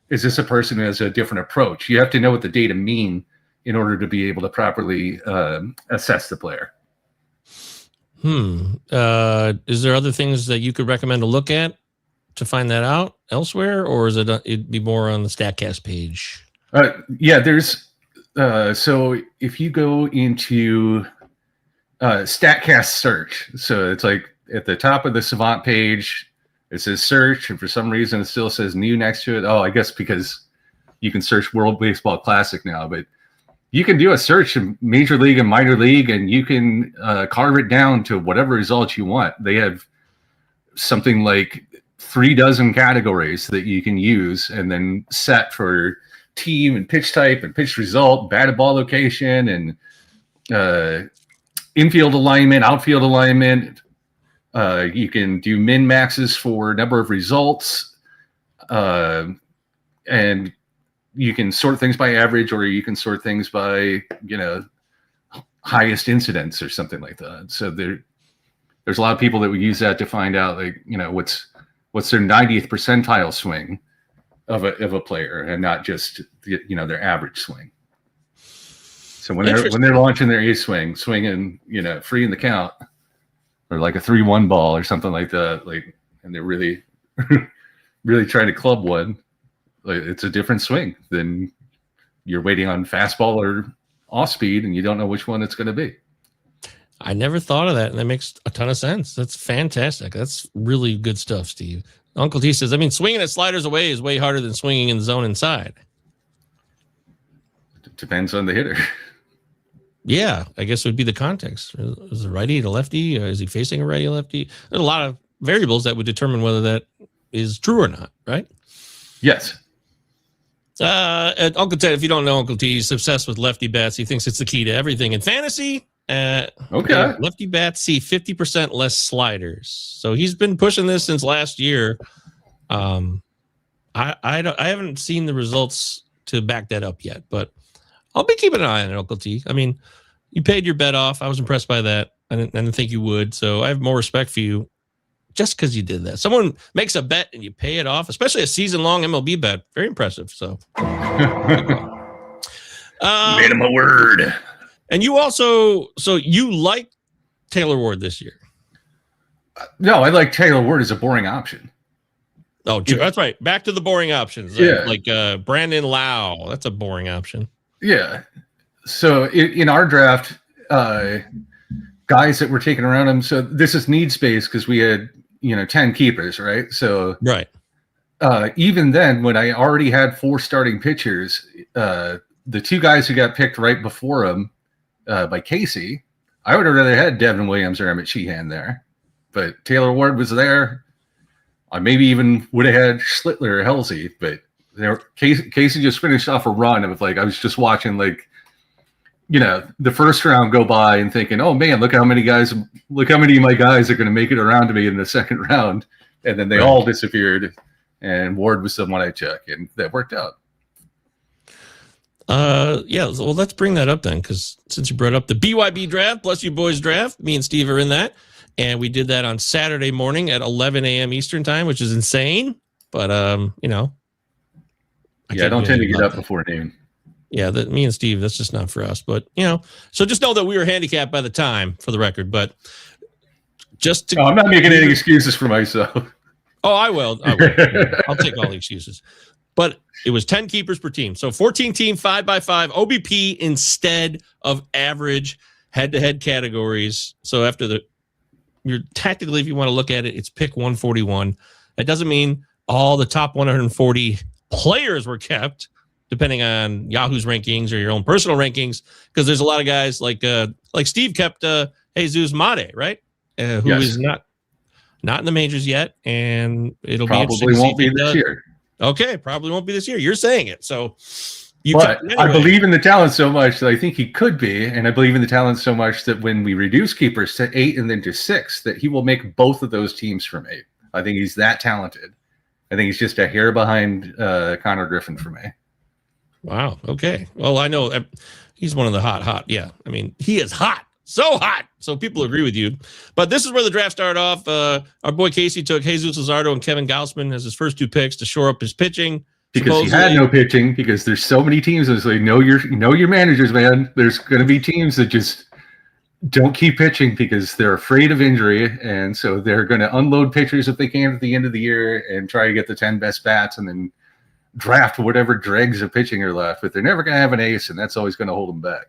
is this a person who has a different approach? You have to know what the data mean in order to be able to properly assess the player. Is there other things that you could recommend to look at to find that out elsewhere, or is it'd be more on the StatCast page? Yeah, there's so if you go into StatCast search, so it's like at the top of the Savant page, it says search, and for some reason it still says new next to it. Oh, I guess because you can search World Baseball Classic now, but you can do a search in Major League and Minor League, and you can carve it down to whatever results you want. They have something like 36 categories that you can use and then set for team and pitch type and pitch result, batted ball location, and infield alignment, outfield alignment. You can do min maxes for number of results, and you can sort things by average, or you can sort things by highest incidence or something like that. So there's a lot of people that would use that to find out what's their 90th percentile swing of a player, and not just their average swing. So when they're launching their A swing, swinging free in the count, or like a 3-1 ball or something like that, and they're really really trying to club one, it's a different swing than you're waiting on fastball or off speed and you don't know which one it's going to be. I never thought of that, and that makes a ton of sense. That's fantastic. That's really good stuff, Steve. Uncle T says, swinging at sliders away is way harder than swinging in the zone inside. It depends on the hitter. Yeah, I guess it would be the context. Is it righty to lefty? Or is he facing a righty lefty? There's a lot of variables that would determine whether that is true or not, right? Yes. Uncle Ted, if you don't know Uncle T, he's obsessed with lefty bats. He thinks it's the key to everything in fantasy Okay. Lefty bats see 50% less sliders. So he's been pushing this since last year. I haven't seen the results to back that up yet, but I'll be keeping an eye on it, Uncle T. I mean, you paid your bet off. I was impressed by that. I didn't think you would. So I have more respect for you just because you did that. Someone makes a bet and you pay it off, especially a season-long MLB bet. Very impressive. So Made him a word. And you also, so you like Taylor Ward this year? No, I like Taylor Ward as a boring option. Oh, that's right. Back to the boring options. Yeah. Like Brandon Lau. That's a boring option. Yeah. So in our draft, guys that were taken around him. So this is need space because we had, 10 keepers, right? So right. Even then, when I already had 4 starting pitchers, the 2 guys who got picked right before him by Casey, I would have rather had Devin Williams or Emmett Sheehan there. But Taylor Ward was there. I maybe even would have had Schlittler or Halsey, but Casey just finished off a run of I was just watching the first round go by and thinking, oh man, look how many of my guys are going to make it around to me in the second round. And then they all disappeared and Ward was someone I took and that worked out. Yeah, well, let's bring that up then, because since you brought up the BYB draft, Bless You Boys draft, me and Steve are in that. And we did that on Saturday morning at 11 a.m. Eastern time, which is insane. But, I don't tend to get up before noon. Yeah, me and Steve, that's just not for us. But, so just know that we were handicapped by the time, for the record. But just to... No, I'm not making any excuses for myself. Oh, I will. I'll take all the excuses. But it was 10 keepers per team. So 14-team, 5x5, OBP instead of average head-to-head categories. So after you're tactically, if you want to look at it, it's pick 141. That doesn't mean all the top 140 players were kept, depending on Yahoo's rankings or your own personal rankings, because there's a lot of guys like Steve kept Jesus Mate, right? Who is not in the majors yet, and it'll probably won't be this year. Okay, probably won't be this year. You're saying it, so. But anyway. I believe in the talent so much that I think he could be, and I believe in the talent so much that when we reduce keepers to 8 and then to 6, that he will make both of those teams from 8. I think he's that talented. I think he's just a hair behind Connor Griffin for me. Wow. Okay. Well, I know he's one of the hot. Yeah. I mean, he is hot. So hot. So people agree with you. But this is where the draft started off. Our boy Casey took Jesus Luzardo and Kevin Gausman as his first 2 picks to shore up his pitching. Because he had no pitching, because there's so many teams that say, know your managers, man. There's going to be teams that just don't keep pitching because they're afraid of injury. And so they're going to unload pitchers if they can at the end of the year and try to get the 10 best bats and then draft whatever dregs of pitching are left. But they're never going to have an ace, and that's always going to hold them back.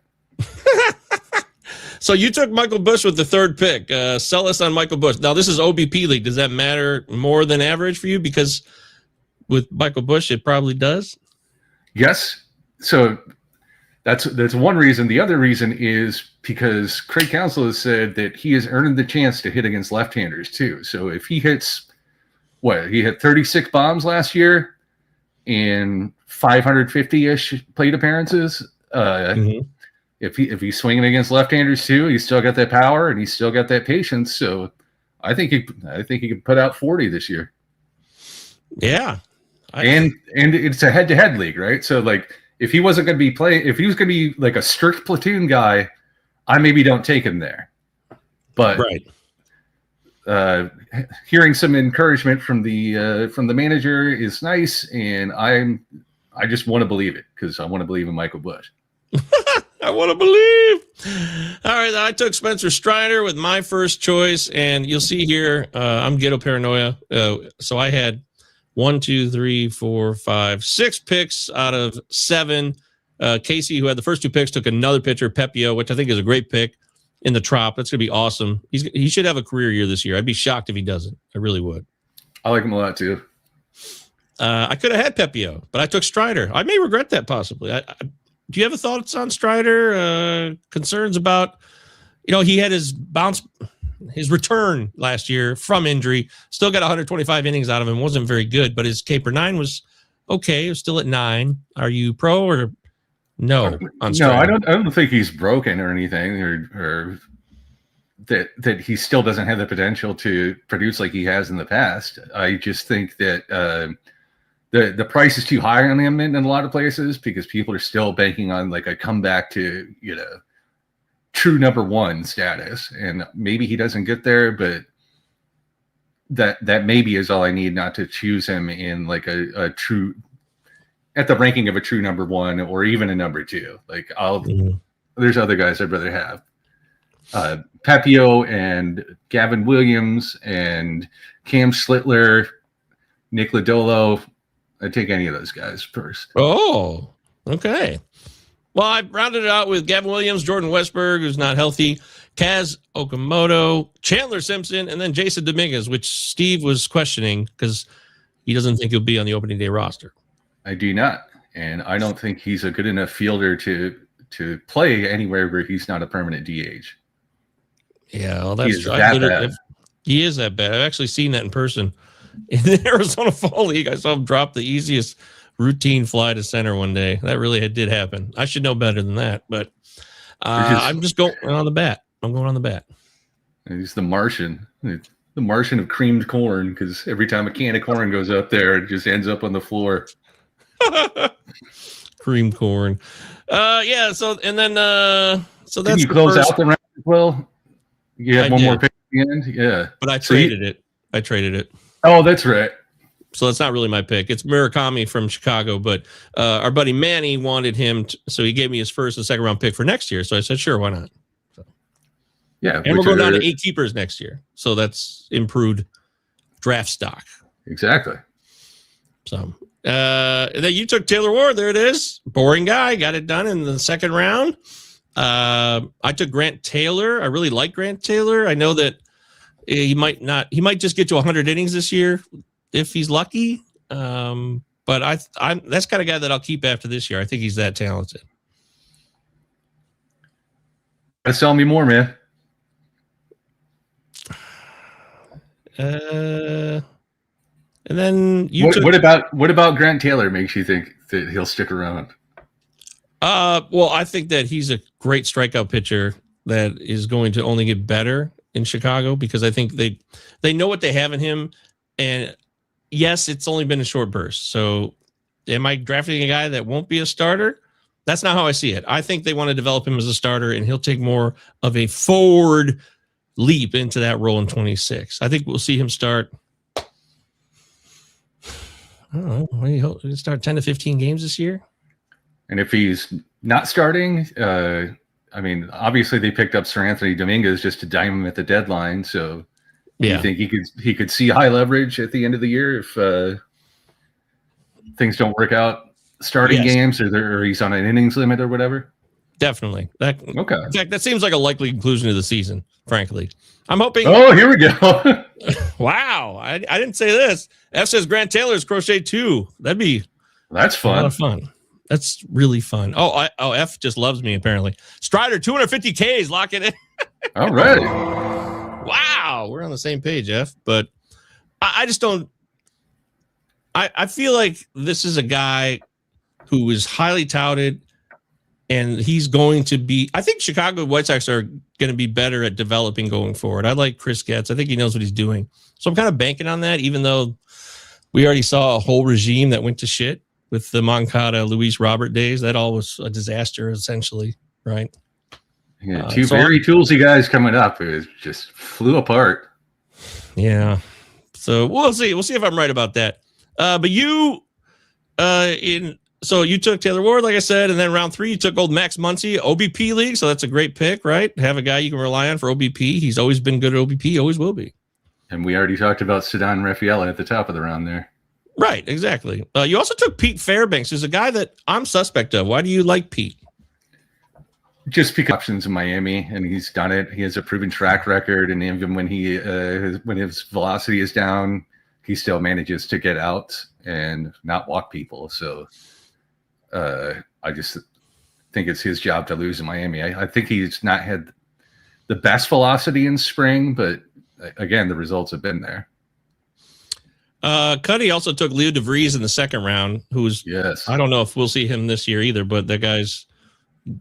So you took Michael Busch with the 3rd pick. Sell us on Michael Busch. Now, this is OBP League. Does that matter more than average for you? Because with Michael Busch, it probably does. Yes. So that's one reason. The other reason is because Craig Counsell has said that he has earned the chance to hit against left-handers too. So if he hits, he hit 36 bombs last year in 550-ish plate appearances. If he's swinging against left-handers too, he's still got that power and he's still got that patience. So I think he could put out 40 this year. Yeah. And it's a head-to-head league, right? So if he wasn't going to be if he was going to be like a strict platoon guy, I maybe don't take him there. But hearing some encouragement from the manager is nice, and I just want to believe it because I want to believe in Michael Busch. I want to believe. All right, I took Spencer Strider with my first choice, and you'll see here I'm ghetto paranoia. So I had 1, 2, 3, 4, 5, 6 picks out of 7. Casey, who had the first 2 picks, took another pitcher, Pepio, which I think is a great pick in the Trop. That's going to be awesome. He should have a career year this year. I'd be shocked if he doesn't. I really would. I like him a lot too. I could have had Pepio, but I took Strider. I may regret that possibly. Do you have thoughts on Strider? Concerns about, he had his return last year from injury, still got 125 innings out of him. Wasn't very good, but his K/9 was okay. It was still at 9. Are you pro or No, on No, I Strider. don't think he's broken or anything, or that he still doesn't have the potential to produce like he has in the past. I just think that the price is too high on him in a lot of places because people are still banking on like a comeback to true number one status, and maybe he doesn't get there, but that maybe is all I need not to choose him in like a true at the ranking of a true number one or even a number two. Like there's other guys I'd rather have. Papio and Gavin Williams and Cam Schlittler, Nick Lodolo. I'd take any of those guys first. Oh, okay. Well, I rounded it out with Gavin Williams, Jordan Westberg, who's not healthy, Kaz Okamoto, Chandler Simpson, and then Jason Dominguez, which Steve was questioning because he doesn't think he'll be on the opening day roster. I do not, and I don't think he's a good enough fielder to play anywhere where he's not a permanent DH. Yeah, well, that's true. Bad. He is that bad. I've actually seen that in person in the Arizona Fall League. I saw him drop the easiest routine fly to center one day. That really did happen. I should know better than that, but I'm just going on the bat. I'm going on the bat. He's the Martian. The Martian of creamed corn, because every time a can of corn goes up there, it just ends up on the floor. Cream corn. Yeah. So and then so that's Did you close out the round as well? You had one more pick at the end? Yeah. But I traded it. I traded it. Oh, that's right. So that's not really my pick. It's Murakami from Chicago, but our buddy Manny wanted him, so he gave me his first and second round pick for next year. So I said, sure, why not? So, yeah. And we'll go down to 8 keepers next year. So that's improved draft stock. Exactly. So and then you took Taylor Ward. There it is. Boring guy. Got it done in the second round. I took Grant Taylor. I really like Grant Taylor. I know that he might just get to 100 innings this year if he's lucky. But I'm that's kind of guy that I'll keep after this year. I think he's that talented. Sell me more, man. And then what about Grant Taylor makes you think that he'll stick around? Well, I think that he's a great strikeout pitcher that is going to only get better in Chicago because I think they know what they have in him. And yes, it's only been a short burst. So am I drafting a guy that won't be a starter? That's not how I see it. I think they want to develop him as a starter and he'll take more of a forward leap into that role in 26. I think we'll see him start. I don't know. What do you hope? He'll start 10 to 15 games this year. And if he's not starting, I mean, obviously they picked up Sir Anthony Dominguez just to dime him at the deadline. So yeah, you think he could see high leverage at the end of the year if things don't work out starting games or he's on an innings limit or whatever? Definitely. Okay. In fact, that seems like a likely conclusion of the season, frankly. I'm hoping. Oh, here we go. Wow. I didn't say this. F says Grant Taylor's crochet too. That's fun. A lot of fun. That's really fun. F just loves me, apparently. Strider, 250 Ks, lock it in. All right. Wow. We're on the same page, F. But I just don't. I feel like this is a guy who is highly touted, and he's going to be. I think Chicago White Sox are going to be better at developing going forward. I like Chris Getz. I think he knows what he's doing. So I'm kind of banking on that, even though we already saw a whole regime that went to shit with the Moncada, Luis Robert days. That all was a disaster, essentially, right? Yeah, two very toolsy guys coming up. It just flew apart. Yeah. So we'll see. We'll see if I'm right about that. But you, so you took Taylor Ward, like I said, and then round 3, you took old Max Muncy, OBP league. So that's a great pick, right? Have a guy you can rely on for OBP. He's always been good at OBP, always will be. And we already talked about Ceddanne Rafaela at the top of the round there. Right, exactly. You also took Pete Fairbanks, who's a guy that I'm suspect of. Why do you like Pete? Just because options in Miami, and he's done it. He has a proven track record, and even when when his velocity is down, he still manages to get out and not walk people. So I just think it's his job to lose in Miami. I think he's not had the best velocity in spring, but again, the results have been there. Cuddy also took Leo DeVries in the second round, who's, Yes. I don't know if we'll see him this year either, but that guy's,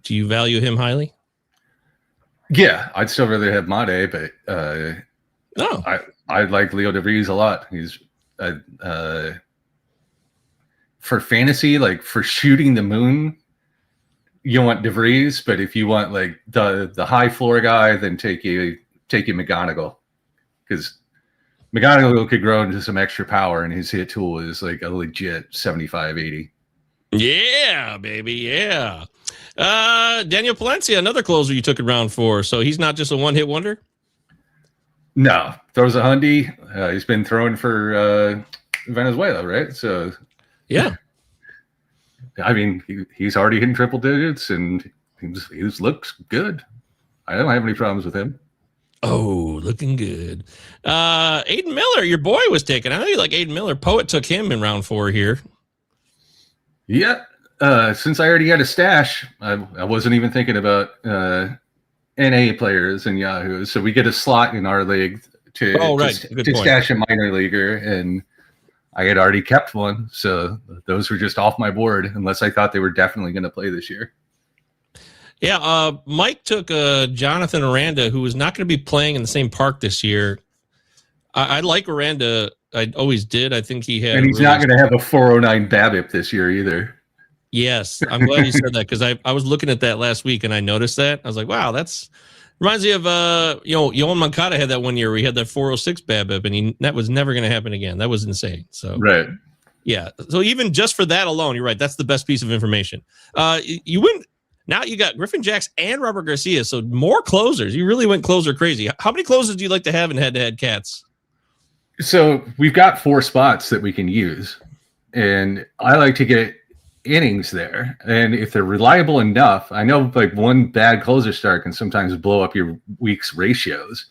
do you value him highly? Yeah, I'd still rather have Made, but No. I like Leo DeVries a lot. He's for fantasy, like for shooting the moon, you want DeVries, but if you want like the high floor guy, then take you McGonigal, because McGonigal could grow into some extra power, and his hit tool is like a legit 75, 80. Yeah, baby. Yeah. Daniel Palencia, another closer you took in round 4. So he's not just a one-hit wonder? No, throws a hundy. He's been throwing for Venezuela, right? So Yeah. I mean, he's already hitting triple digits, and he looks good. I don't have any problems with him. Oh, looking good. Aiden Miller, your boy was taken. I know you like Aiden Miller. Poet took him in round 4 here. Yeah. Since I already had a stash, I wasn't even thinking about NA players and Yahoo. So we get a slot in our league to stash a minor leaguer, and I had already kept one. So those were just off my board, unless I thought they were definitely going to play this year. Yeah, Mike took Jonathan Aranda, who was not going to be playing in the same park this year. I like Aranda. I always did. I think he had. And he's not going to have a 409 BABIP this year either. Yes, I'm glad you said that, because I was looking at that last week and I noticed that. I was like, wow, that's reminds me of Yohan Moncada had that one year where he had that 406 BABIP, and that was never going to happen again. That was insane. So right. Yeah. So even just for that alone, you're right. That's the best piece of information. You win. Now you got Griffin Jacks and Robert Garcia. So more closers. You really went closer crazy. How many closers do you like to have in head-to-head cats? So we've got 4 spots that we can use, and I like to get innings there. And if they're reliable enough, I know like one bad closer start can sometimes blow up your week's ratios.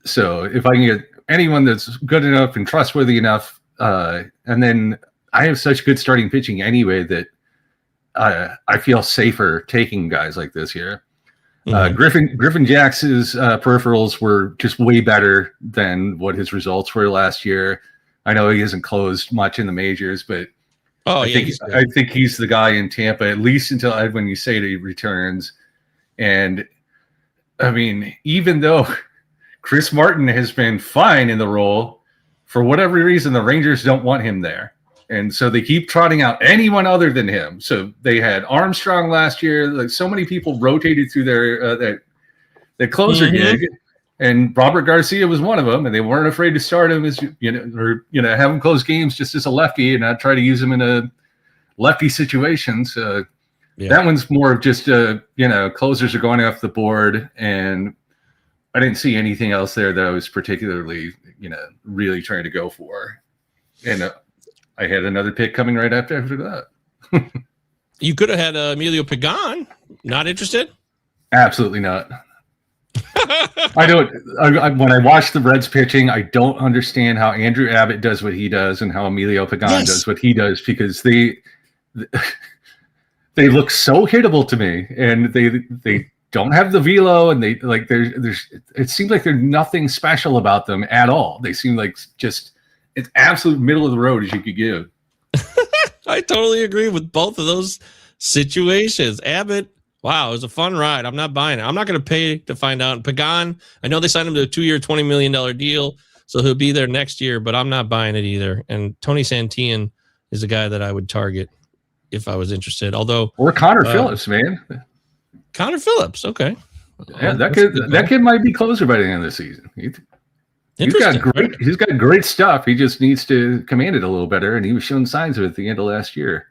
So if I can get anyone that's good enough and trustworthy enough, and then I have such good starting pitching anyway that I feel safer taking guys like this here. Griffin Jacks's peripherals were just way better than what his results were last year. I know he hasn't closed much in the majors, but I think he's the guy in Tampa, at least until when you say that he returns. And I mean, even though Chris Martin has been fine in the role, for whatever reason, the Rangers don't want him there. And so they keep trotting out anyone other than him. So they had Armstrong last year. Like so many people rotated through their closer gig, and Robert Garcia was one of them. And they weren't afraid to start him as have him close games just as a lefty, and not try to use him in a lefty situation. So that one's more of just closers are going off the board, and I didn't see anything else there that I was particularly really trying to go for. And I had another pick coming right after that. You could have had Emilio Pagan. Not interested? Absolutely not. I don't. When I watch the Reds pitching, I don't understand how Andrew Abbott does what he does and how Emilio Pagan does what he does, because they look so hittable to me, and they don't have the velo, and they like there's it seems like there's nothing special about them at all. They seem like just it's absolute middle of the road as you could give. I totally agree with both of those situations. Abbott, wow, it was a fun ride. I'm not buying it. I'm not going to pay to find out. Pagan, I know they signed him to a 2-year, $20 million deal, so he'll be there next year, but I'm not buying it either. And Tony Santillan is a guy that I would target if I was interested. Or Connor Phillips, man. Connor Phillips, okay. Yeah, that kid might be closer by the end of the season. He's got great stuff. He just needs to command it a little better, and he was showing signs of it at the end of last year.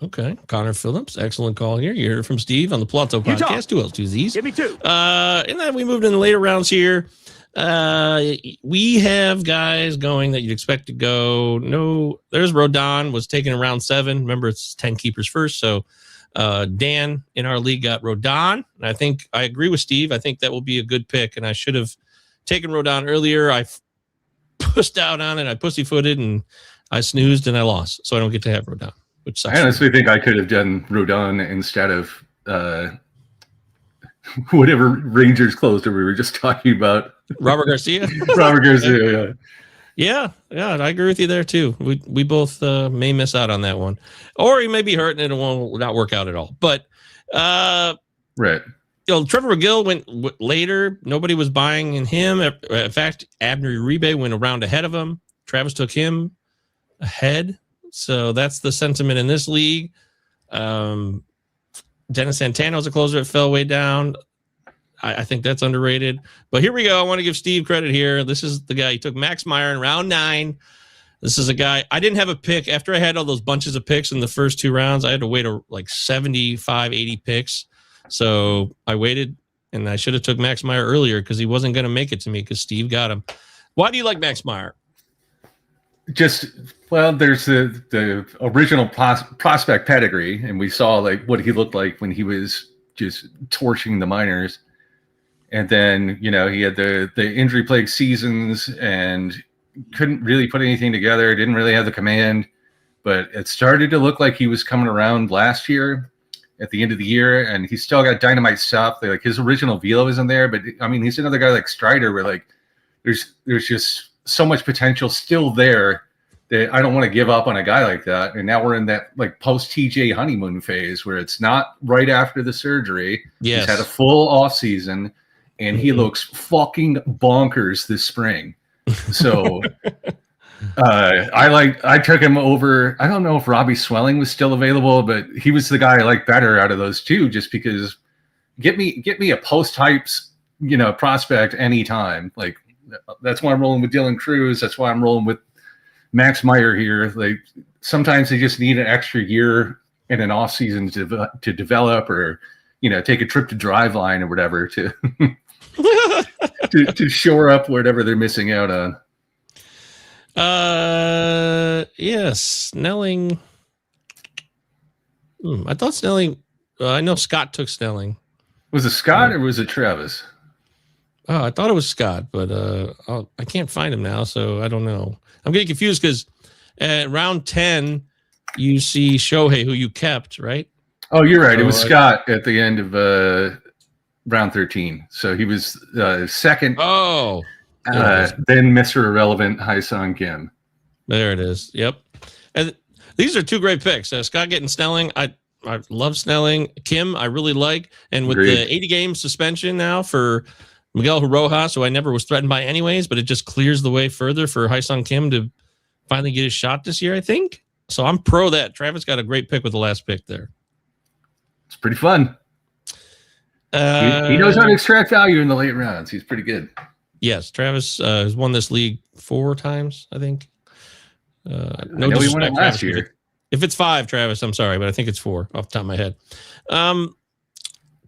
Okay, Connor Phillips, excellent call here. You heard from Steve on the Pallazzo podcast. 2 L's, 2 Z's. Give me 2. And then we moved in the later rounds here. We have guys going that you'd expect to go. No, there's Rodon was taken in round 7. Remember, it's 10 keepers first. So Dan in our league got Rodon. And I think I agree with Steve. I think that will be a good pick. And I should have taken Rodon earlier. I pushed out on it. I pussyfooted and I snoozed and I lost. So I don't get to have Rodon, which sucks. I honestly think I could have done Rodon instead of whatever Rangers closer we were just talking about. Robert Garcia? Robert Garcia, yeah. Yeah, I agree with you there too. We both may miss out on that one, or he may be hurt and it won't not work out at all. But Right. Trevor McGill went later. Nobody was buying in him. In fact, Abner Uribe went around ahead of him. Travis took him ahead. So that's the sentiment in this league. Dennis Santana was a closer that fell way down. I think that's underrated. But here we go. I want to give Steve credit here. This is the guy. He took Max Meyer in round 9. This is a guy. I didn't have a pick. After I had all those bunches of picks in the first 2 rounds, I had to wait like 75, 80 picks. So I waited, and I should have took Max Meyer earlier because he wasn't going to make it to me because Steve got him. Why do you like Max Meyer? There's the original prospect pedigree, and we saw like what he looked like when he was just torching the minors. And then, he had the injury plagued seasons and couldn't really put anything together. Didn't really have the command, but it started to look like he was coming around last year at the end of the year. And he's still got dynamite stuff. Like his original velo isn't there, but I mean, he's another guy like Strider where like there's just so much potential still there that I don't want to give up on a guy like that. And now we're in that like post TJ honeymoon phase where it's not right after the surgery. Yes. He's had a full off season. And he looks fucking bonkers this spring. So I took him over. I don't know if Robbie Swelling was still available, but he was the guy I like better out of those two, just because get me a post hypes, prospect anytime. Like that's why I'm rolling with Dylan Cruz. That's why I'm rolling with Max Meyer here. Like sometimes they just need an extra year in an off season to develop or, take a trip to Driveline or whatever to to shore up whatever they're missing out on. Yes, Snelling. I thought Snelling. I know Scott took Snelling. Was it Scott or was it Travis? Oh, I thought it was Scott, but I can't find him now, so I don't know. I'm getting confused because at round 10, you see Shohei, who you kept, right? Oh, you're right. It was Scott at the end of round 13. So he was second. Oh. Then Mr. Irrelevant, Hai-Sung Kim. There it is. Yep. And these are 2 great picks. Scott getting Snelling. I love Snelling. Kim, I really like. And with Agreed. the 80-game suspension now for Miguel Rojas, who I never was threatened by anyways, but it just clears the way further for Hai-Sung Kim to finally get his shot this year, I think. So I'm pro that. Travis got a great pick with the last pick there. It's pretty fun. He knows how to extract value in the late rounds. He's pretty good. Yes, Travis has won this league 4 times, I think. No he won it last Travis, year. If it's 5, Travis, I'm sorry, but I think it's 4 off the top of my head.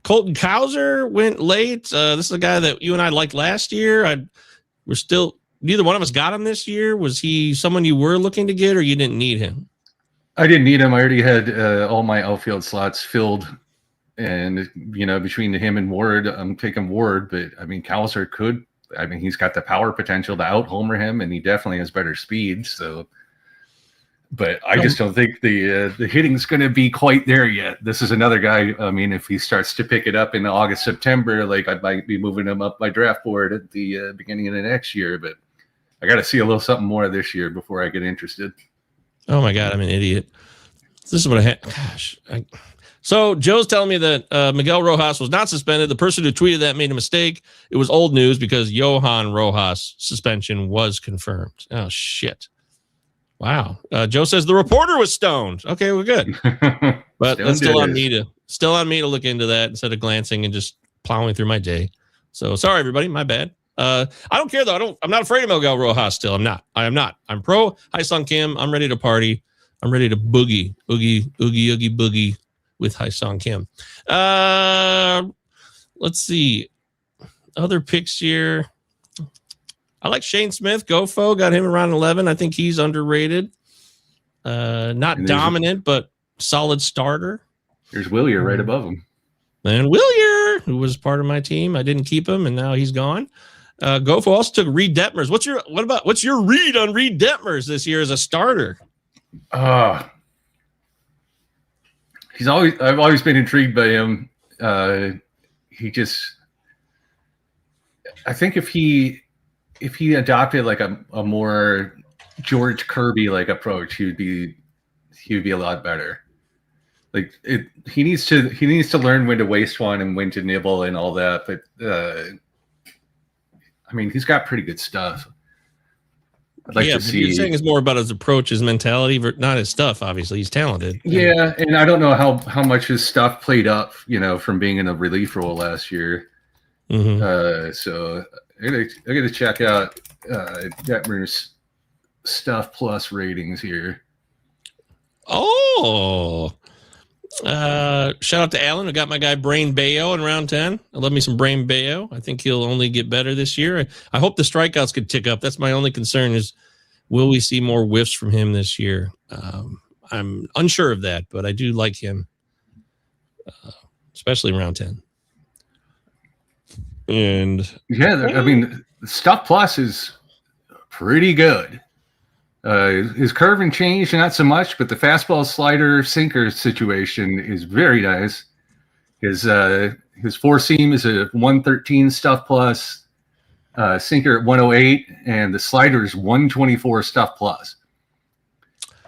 Colton Cowser went late. This is a guy that you and I liked last year. Neither one of us got him this year. Was he someone you were looking to get, or you didn't need him? I didn't need him. I already had all my outfield slots filled. And, between him and Ward, I'm taking Ward. But, I mean, Cowser could. I mean, he's got the power potential to out-homer him, and he definitely has better speed. So, but I just don't think the hitting's going to be quite there yet. This is another guy. I mean, if he starts to pick it up in August, September, like I might be moving him up my draft board at the beginning of the next year. But I got to see a little something more this year before I get interested. Oh my God, I'm an idiot. This is what I had. Gosh. So Joe's telling me that Miguel Rojas was not suspended. The person who tweeted that made a mistake. It was old news because Johan Rojas' suspension was confirmed. Oh, shit. Wow. Joe says the reporter was stoned. Okay, we're good. But that's still on me to look into that instead of glancing and just plowing through my day. So sorry, everybody. My bad. I don't care, though. I'm not afraid of Miguel Rojas still. I am not. I'm pro Hai-Sung Kim. I'm ready to party. I'm ready to oogie boogie with Hai-Sung Kim. Let's see. Other picks here. I like Shane Smith. Gofo. Got him around 11. I think he's underrated. Not dominant, but solid starter. There's Willier right above him. And Willier, who was part of my team. I didn't keep him, and now he's gone. Gofo also took Reed Detmers. What's your read on Reed Detmers this year as a starter? I've always been intrigued by him. I think if he if he adopted like a more George Kirby like approach, he would be a lot better. Like he needs to learn when to waste one and when to nibble and all that. But I mean, he's got pretty good stuff. I'd like to see. You're saying it's more about his approach, his mentality, not his stuff. Obviously, he's talented. Yeah, and I don't know how much his stuff played up, from being in a relief role last year. Mm-hmm. So I gotta check out Detmer's stuff plus ratings here. Oh, shout out to Alan who got my guy Brain Bayo in round 10. I love me some Brain Bayo. I think he'll only get better this year. I hope the strikeouts could tick up. That's my only concern is, will we see more whiffs from him this year? I'm unsure of that, but I do like him, especially in round 10. And yeah, I mean, stuff plus is pretty good. His curving changed not so much, but the fastball slider sinker situation is very nice. His four seam is a 113 stuff plus, sinker at 108, and the slider is 124 stuff plus.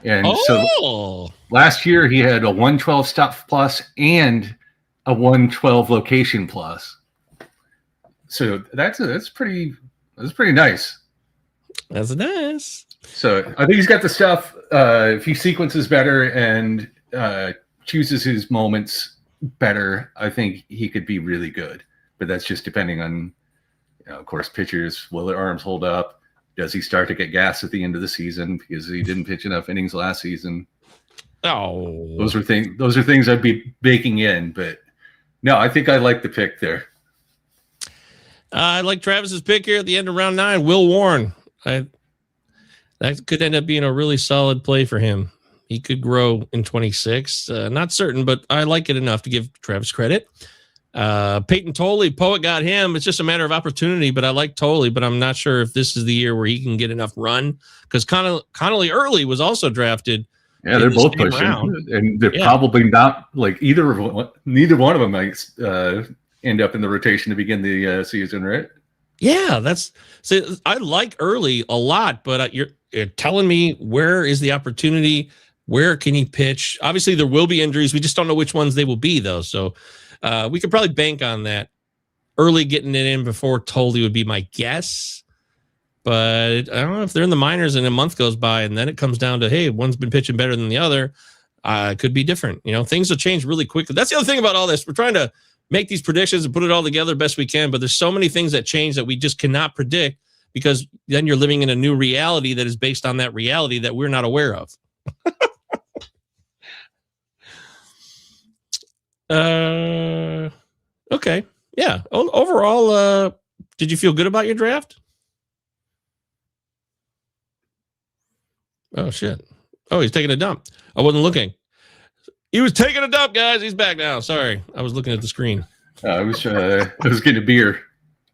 And so last year he had a 112 stuff plus and a 112 location plus. So that's pretty nice. That's nice. So I think he's got the stuff. If he sequences better and chooses his moments better, I think he could be really good. But that's just depending on, of course, pitchers. Will their arms hold up? Does he start to get gas at the end of the season because he didn't pitch enough innings last season? Oh, those are things I'd be baking in. But no, I think I like the pick there. I like Travis's pick here at the end of round 9. Will Warren. That could end up being a really solid play for him. He could grow in 26. Not certain, but I like it enough to give Travis credit. Peyton Tolley, Poet got him. It's just a matter of opportunity, but I like Tolley, but I'm not sure if this is the year where he can get enough run because Connolly Early was also drafted. Yeah, they're both pushing, and they're probably not like neither one of them might end up in the rotation to begin the season, right? Yeah, I like Early a lot, but you're telling me where is the opportunity? Where can he pitch? Obviously, there will be injuries. We just don't know which ones they will be, though. So we could probably bank on that. Early getting it in before Tolley would be my guess. But I don't know if they're in the minors and a month goes by and then it comes down to, hey, one's been pitching better than the other. It could be different. Things will change really quickly. That's the other thing about all this. We're trying to make these predictions and put it all together best we can, but there's so many things that change that we just cannot predict because then you're living in a new reality that is based on that reality that we're not aware of. Okay. Yeah. Overall, did you feel good about your draft? Oh, shit. Oh, he's taking a dump. I wasn't looking. He was taking a dump, guys. He's back now. Sorry. I was looking at the screen. I was getting a beer.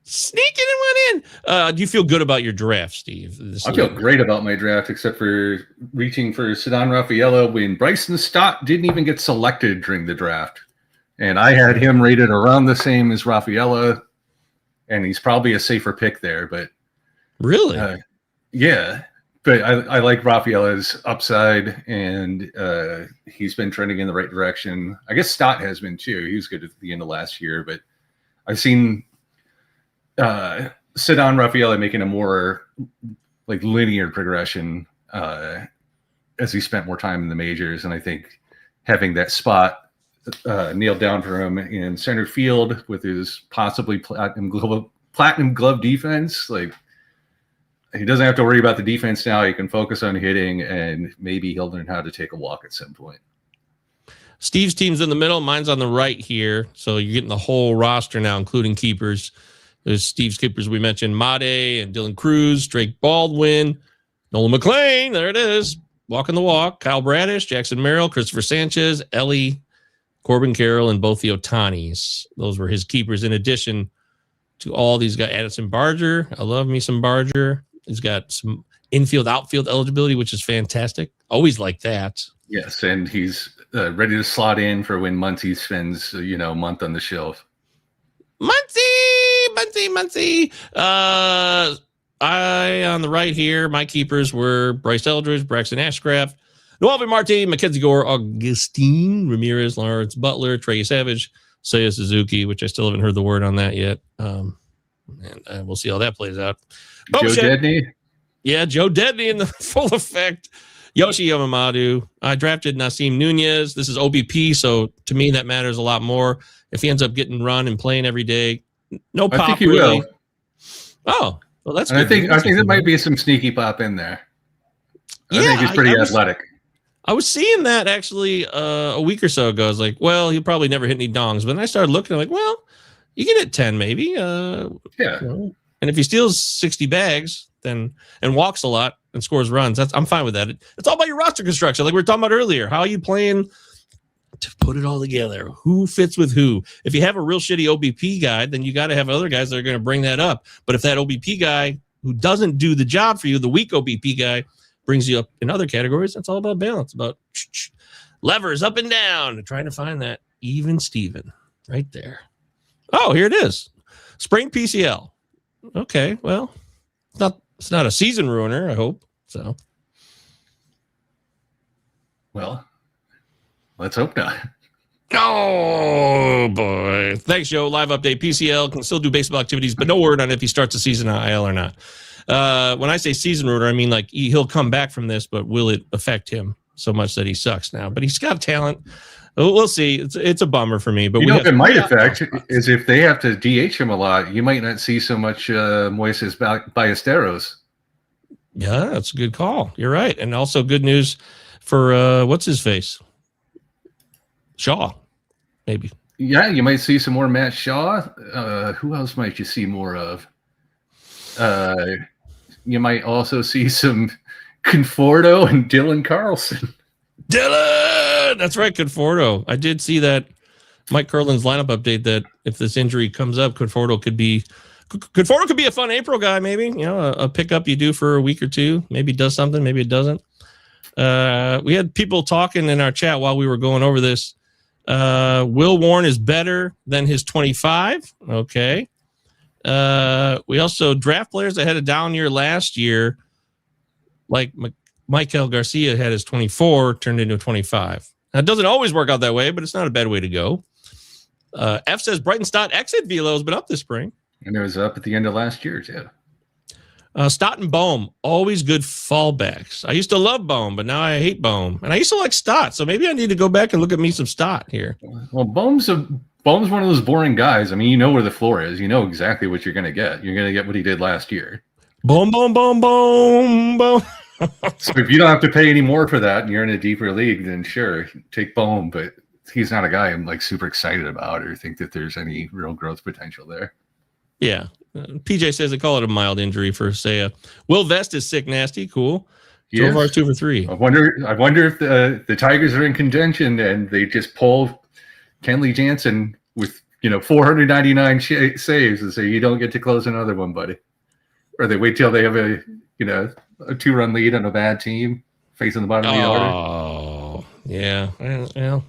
Sneaking and went in. Do you feel good about your draft, Steve? I feel great about my draft, except for reaching for Ceddanne Rafaela when Bryson Stott didn't even get selected during the draft. And I had him rated around the same as Rafaela, and he's probably a safer pick there. But really? Yeah. But I like Rafaela's upside, and he's been trending in the right direction. I guess Stott has been too. He was good at the end of last year, but I've seen Ceddanne Rafaela making a more like linear progression as he spent more time in the majors, and I think having that spot nailed down for him in center field with his possibly platinum glove defense, like. He doesn't have to worry about the defense now. He can focus on hitting, and maybe he'll learn how to take a walk at some point. Steve's team's in the middle. Mine's on the right here. So you're getting the whole roster now, including keepers. There's Steve's keepers. We mentioned Made and Dylan Cruz, Drake Baldwin, Nolan McLean. There it is. Walking the walk. Kyle Bradish, Jackson Merrill, Christopher Sanchez, Ellie, Corbin Carroll, and both the Otanis. Those were his keepers in addition to all these guys. Addison Barger. I love me some Barger. He's got some infield, outfield eligibility, which is fantastic. Always like that. Yes, and he's ready to slot in for when Muncy spends, a month on the shelf. Muncy. On the right here, my keepers were Bryce Eldridge, Braxton Ashcraft, Noel Marte, Mackenzie Gore, Augustine Ramirez, Lawrence Butler, Trey Savage, Seiya Suzuki, which I still haven't heard the word on that yet. And we'll see how that plays out. Joe Dedney. Yeah, Joe Dedney in the full effect. Yoshi Yamamoto. I drafted Nasim Nunez. This is OBP, so to me that matters a lot more. If he ends up getting run and playing every day, no pop. I think he really. will. Oh, well, that's and good. I think there might be some sneaky pop in there. Yeah, I think he's pretty athletic. I was seeing that actually a week or so ago. I was like, well, he'll probably never hit any dongs. But then I started looking, I'm like, well, you can hit 10 maybe. Yeah. You know, and if he steals 60 bags and walks a lot and scores runs, I'm fine with that. It's all about your roster construction. Like we were talking about earlier. How are you playing to put it all together? Who fits with who? If you have a real shitty OBP guy, then you got to have other guys that are going to bring that up. But if that OBP guy who doesn't do the job for you, the weak OBP guy, brings you up in other categories, that's all about balance, about levers up and down, and trying to find that even Steven right there. Oh, here it is. Sprained PCL. Okay, well, it's not a season ruiner, I hope. So. Well, let's hope not. Oh, boy. Thanks, Joe. Live update. PCL can still do baseball activities, but no word on if he starts the season on IL or not. When I say season ruiner, I mean like he'll come back from this, but will it affect him so much that he sucks now? But he's got talent. We'll see. It's a bummer for me. But what it might affect is if they have to DH him a lot, you might not see so much Moises Ballesteros. Yeah, that's a good call. You're right. And also good news for what's his face? Shaw, maybe. Yeah, you might see some more Matt Shaw. Who else might you see more of? You might also see some Conforto and Dylan Carlson. Dylan! That's right, Conforto. I did see that Mike Curlin's lineup update that if this injury comes up, Conforto could be a fun April guy, maybe. You know, a pickup you do for a week or two. Maybe it does something, maybe it doesn't. We had people talking in our chat while we were going over this. Will Warren is better than his 25. Okay. We also draft players that had a down year last year, like Michael Garcia had his 24 turned into a 25. Now, it doesn't always work out that way, but it's not a bad way to go. F says Brighton Stott exit velo has been up this spring. And it was up at the end of last year, too. Stott and Bohm, always good fallbacks. I used to love Bohm, but now I hate Bohm. And I used to like Stott, so maybe I need to go back and look at me some Stott here. Well, Bohm's one of those boring guys. I mean, you know where the floor is. You know exactly what you're going to get. You're going to get what he did last year. Boom, boom, boom, boom, boom. So if you don't have to pay any more for that and you're in a deeper league, then sure, take Bohm. But he's not a guy I'm like super excited about or think that there's any real growth potential there. Yeah. PJ says they call it a mild injury for Seiya. Will Vest is sick, nasty, cool. Yes. 2 for 3. I wonder if the Tigers are in contention and they just pull Kenley Jansen with 499 saves and say you don't get to close another one, buddy, or they wait till they have a 2-run lead on a bad team facing the bottom of the order. Oh, yeah. Well,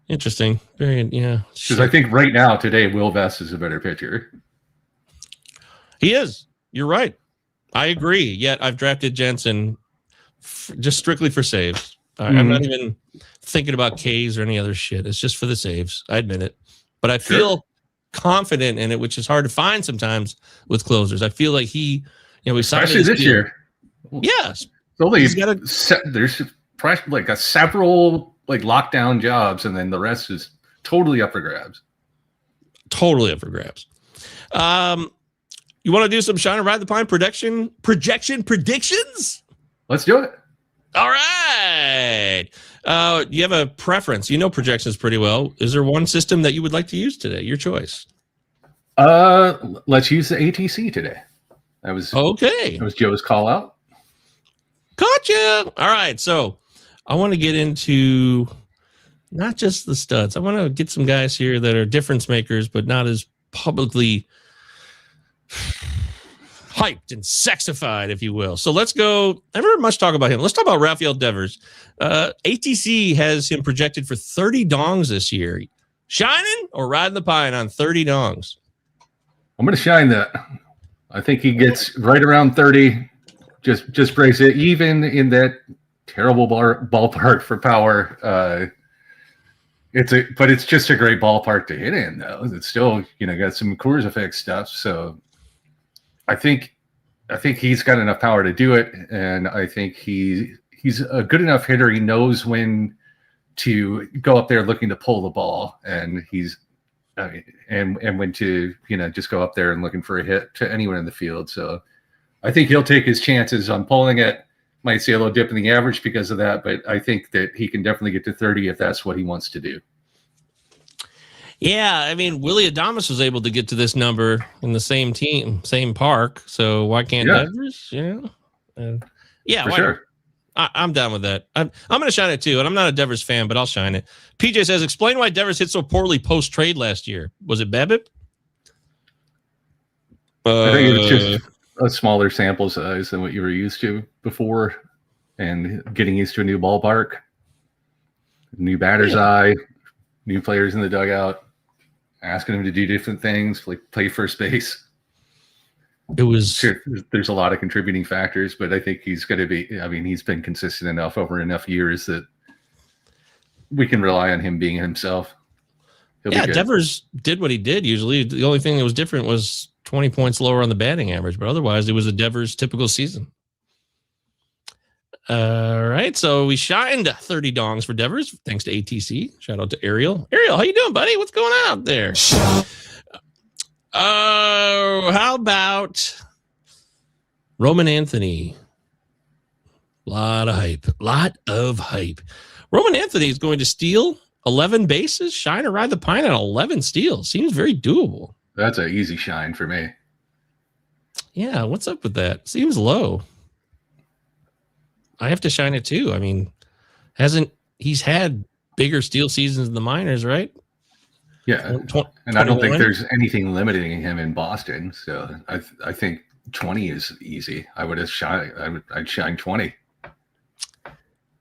interesting. Very, yeah. Because I think right now today Will Vest is a better pitcher. He is. You're right. I agree. Yet I've drafted Jensen just strictly for saves. I'm not even thinking about Ks or any other shit. It's just for the saves. I admit it. But I feel confident in it, which is hard to find sometimes with closers. I feel like we signed especially this year. Yes. There's like several like lockdown jobs, and then the rest is totally up for grabs. Totally up for grabs. You want to do some Shine and Ride the Pine predictions? Let's do it. All right. You have a preference. You know projections pretty well. Is there one system that you would like to use today? Your choice. Let's use the ATC today. That was okay. That was Joe's call out. Gotcha. All right. So I want to get into not just the studs. I want to get some guys here that are difference makers, but not as publicly hyped and sexified, if you will. So let's go. I haven't heard much talk about him. Let's talk about Rafael Devers. ATC has him projected for 30 dongs this year. Shining or riding the pine on 30 dongs? I'm going to shine that. I think he gets right around 30. Just breaks it, even in that terrible ballpark for power. But it's just a great ballpark to hit in, though. It's still, got some Coors effect stuff. So I think he's got enough power to do it, and I think he's a good enough hitter. He knows when to go up there looking to pull the ball, and and when to just go up there and looking for a hit to anyone in the field. So I think he'll take his chances on pulling it. Might see a little dip in the average because of that, but I think that he can definitely get to 30 if that's what he wants to do. Yeah, I mean, Willie Adames was able to get to this number in the same team, same park. So why can't Devers? Yeah, for sure. I'm down with that. I'm going to shine it too, and I'm not a Devers fan, but I'll shine it. PJ says, explain why Devers hit so poorly post-trade last year. Was it BABIP? I think it was just a smaller sample size than what you were used to before, and getting used to a new ballpark, new batter's eye, new players in the dugout, asking him to do different things, like play first base. It was sure, there's a lot of contributing factors, but I think he's going to be, he's been consistent enough over enough years that we can rely on him being himself. Devers did what he did usually. The only thing that was different was 20 points lower on the batting average, but otherwise it was a Devers typical season. All right, so we shined 30 dongs for Devers thanks to ATC. Shout out to Ariel. Ariel, how you doing, buddy? What's going on out there? How about Roman Anthony? Lot of hype. Roman Anthony is going to steal 11 bases, shine or ride the pine on 11 steals. Seems very doable. That's an easy shine for me. Yeah, what's up with that? Seems low. I have to shine it too. I mean, he's had bigger steal seasons in the minors, right? Yeah, and I don't think there's anything limiting him in Boston. So I think 20 is easy. I'd shine 20.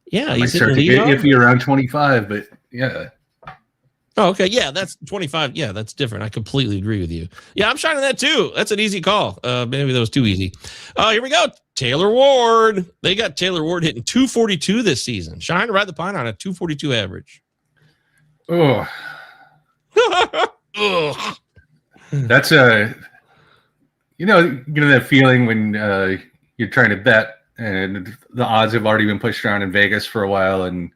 Yeah, he's start to get iffy around 25, but yeah. Oh, okay. Yeah, that's 25. Yeah, that's different. I completely agree with you. Yeah, I'm shining that too. That's an easy call. Maybe that was too easy. Here we go. Taylor Ward. They got Taylor Ward hitting 242 this season. Shine or ride the pine on a 242 average. Oh. Ugh. That's that feeling when you're trying to bet and the odds have already been pushed around in Vegas for a while and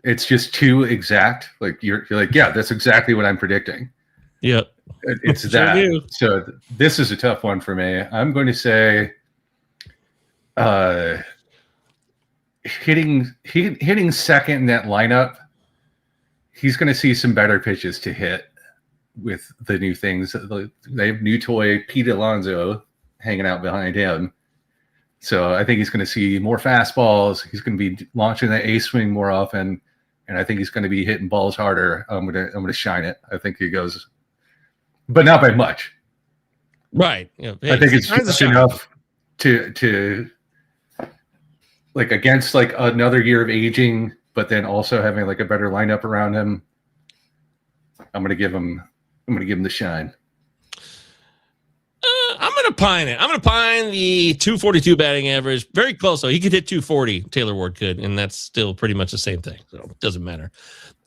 it's just too exact. Like you're like, yeah, that's exactly what I'm predicting. Yep. It's that. So this is a tough one for me. I'm going to say hitting second in that lineup. He's going to see some better pitches to hit with the new things. They have new toy Pete Alonso hanging out behind him. So I think he's going to see more fastballs. He's going to be launching the A swing more often. And I think he's going to be hitting balls harder. I'm going to shine it. I think he goes, but not by much. Right. Yeah. I think it's just enough to like against like another year of aging, but then also having like a better lineup around him. I'm going to give him the shine. I'm going to pine it. I'm going to pine the 242 batting average. Very close, though. He could hit 240. Taylor Ward could, and that's still pretty much the same thing. So it doesn't matter.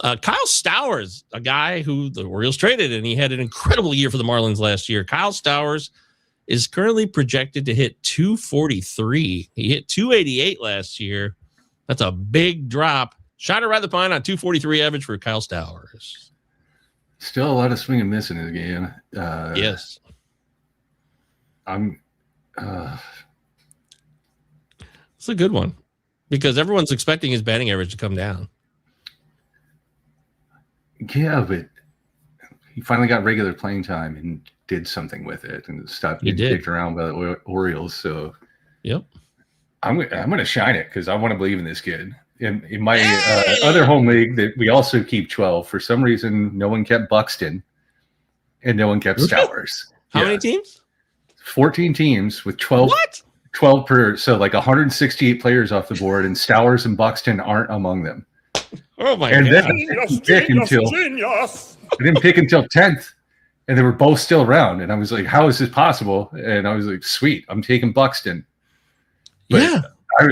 Kyle Stowers, a guy who the Orioles traded, and he had an incredible year for the Marlins last year. Kyle Stowers is currently projected to hit 243. He hit 288 last year. That's a big drop. Shot or ride the pine on 243 average for Kyle Stowers. Still a lot of swing and miss in his game. Yes. It's a good one because everyone's expecting his batting average to come down. Yeah, but he finally got regular playing time and did something with it and stopped getting kicked around by the Orioles. So, yep, I'm going to shine it because I want to believe in this kid. In my other home league that we also keep 12, for some reason, no one kept Buxton and no one kept Stowers. How many teams? 14 teams with 12. What? 12 per, so like 168 players off the board, and Stowers and Buxton aren't among them. Oh my god! Then I didn't pick until 10th, and they were both still around. And I was like, how is this possible? And I was like, sweet, I'm taking Buxton. But yeah.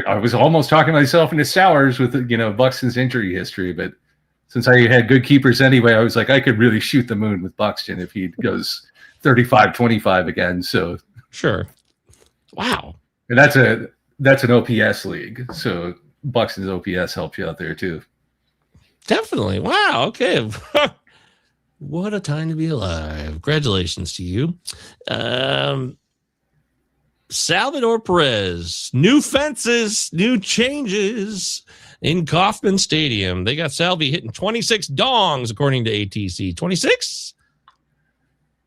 I was almost talking myself into sours with, Buxton's injury history. But since I had good keepers anyway, I was like, I could really shoot the moon with Buxton if he goes 35-25 again. So Sure. Wow. and that's an OPS league. So Buxton's OPS helps you out there too. Definitely. Wow. Okay. What a time to be alive. Congratulations to you. Salvador Perez, new fences, new changes in Kauffman Stadium. They got Salvi hitting 26 dongs, according to ATC. 26?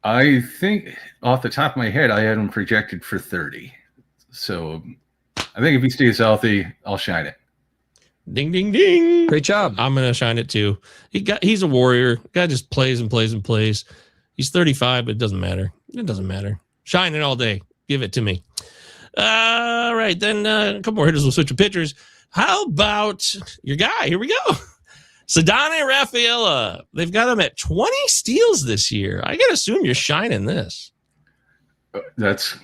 I think off the top of my head, I had him projected for 30. So I think if he stays healthy, I'll shine it. Ding, ding, ding. Great job. I'm going to shine it too. He's a warrior. Guy just plays and plays and plays. He's 35, but it doesn't matter. It doesn't matter. Shine it all day. Give it to me. All right. Then a couple more hitters will switch to pitchers. How about your guy? Here we go. Sedane Rafaela. They've got him at 20 steals this year. I got to assume you're shining this. That's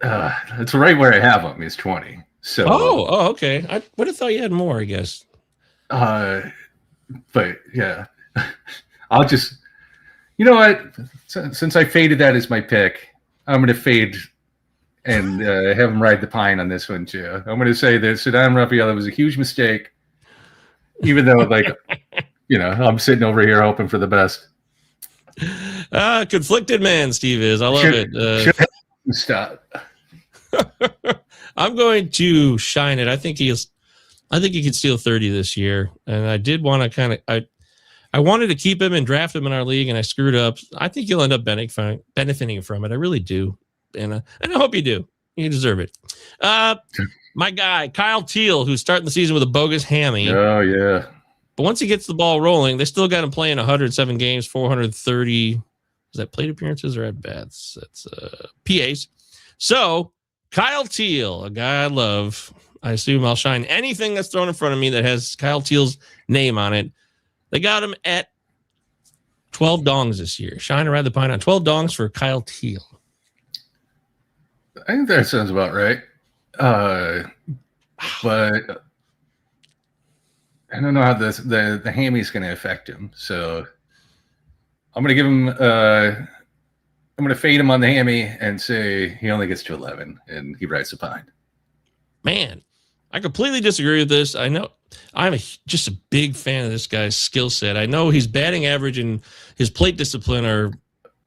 right where I have him is 20. So Okay. I would have thought you had more, I guess. But yeah, I'll just, you know what? Since I faded that as my pick, I'm going to fade and have him ride the pine on this one too. I'm going to say that Sedane Rafaela was a huge mistake, even though I'm sitting over here hoping for the best. Conflicted man, Steve is. I love it. Stop. I'm going to shine it. I think he can steal 30 this year. And I did want to I wanted to keep him and draft him in our league, and I screwed up. I think you'll end up benefiting from it. I really do. And I hope you do. You deserve it. My guy, Kyle Teal, who's starting the season with a bogus hammy. Oh, yeah. But once he gets the ball rolling, they still got him playing 107 games, 430. Is that plate appearances or at bats? That's PAs. So Kyle Teal, a guy I love. I assume I'll shine anything that's thrown in front of me that has Kyle Teal's name on it. They got him at 12 dongs this year. Shine around the pine on 12 dongs for Kyle Teal. I think that sounds about right. But I don't know how the hammy is going to affect him. So I'm going to give him. I'm going to fade him on the hammy and say he only gets to 11 and he rides the pine. Man, I completely disagree with this. I know I'm just a big fan of this guy's skill set. I know his batting average and his plate discipline are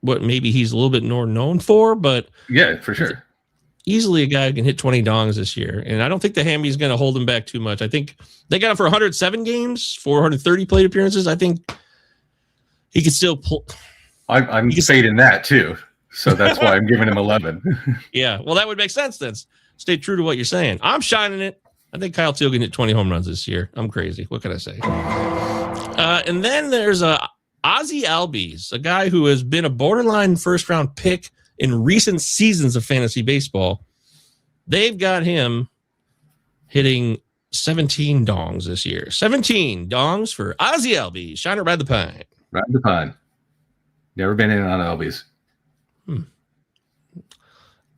what maybe he's a little bit more known for, but yeah, for sure. Easily a guy who can hit 20 dongs this year. And I don't think the hammy is going to hold him back too much. I think they got him for 107 games, 430 plate appearances. I think he could still pull. I'm fading that too. So that's why I'm giving him 11. Yeah. Well, that would make sense then. Stay true to what you're saying. I'm shining it. I think Kyle Teal can hit 20 home runs this year. I'm crazy. What can I say? And then there's Ozzie Albies, a guy who has been a borderline first round pick in recent seasons of fantasy baseball. They've got him hitting 17 dongs this year. 17 dongs for Ozzie Albies. Shiner ride the pine. Ride the pine. Never been in on Albies. I'm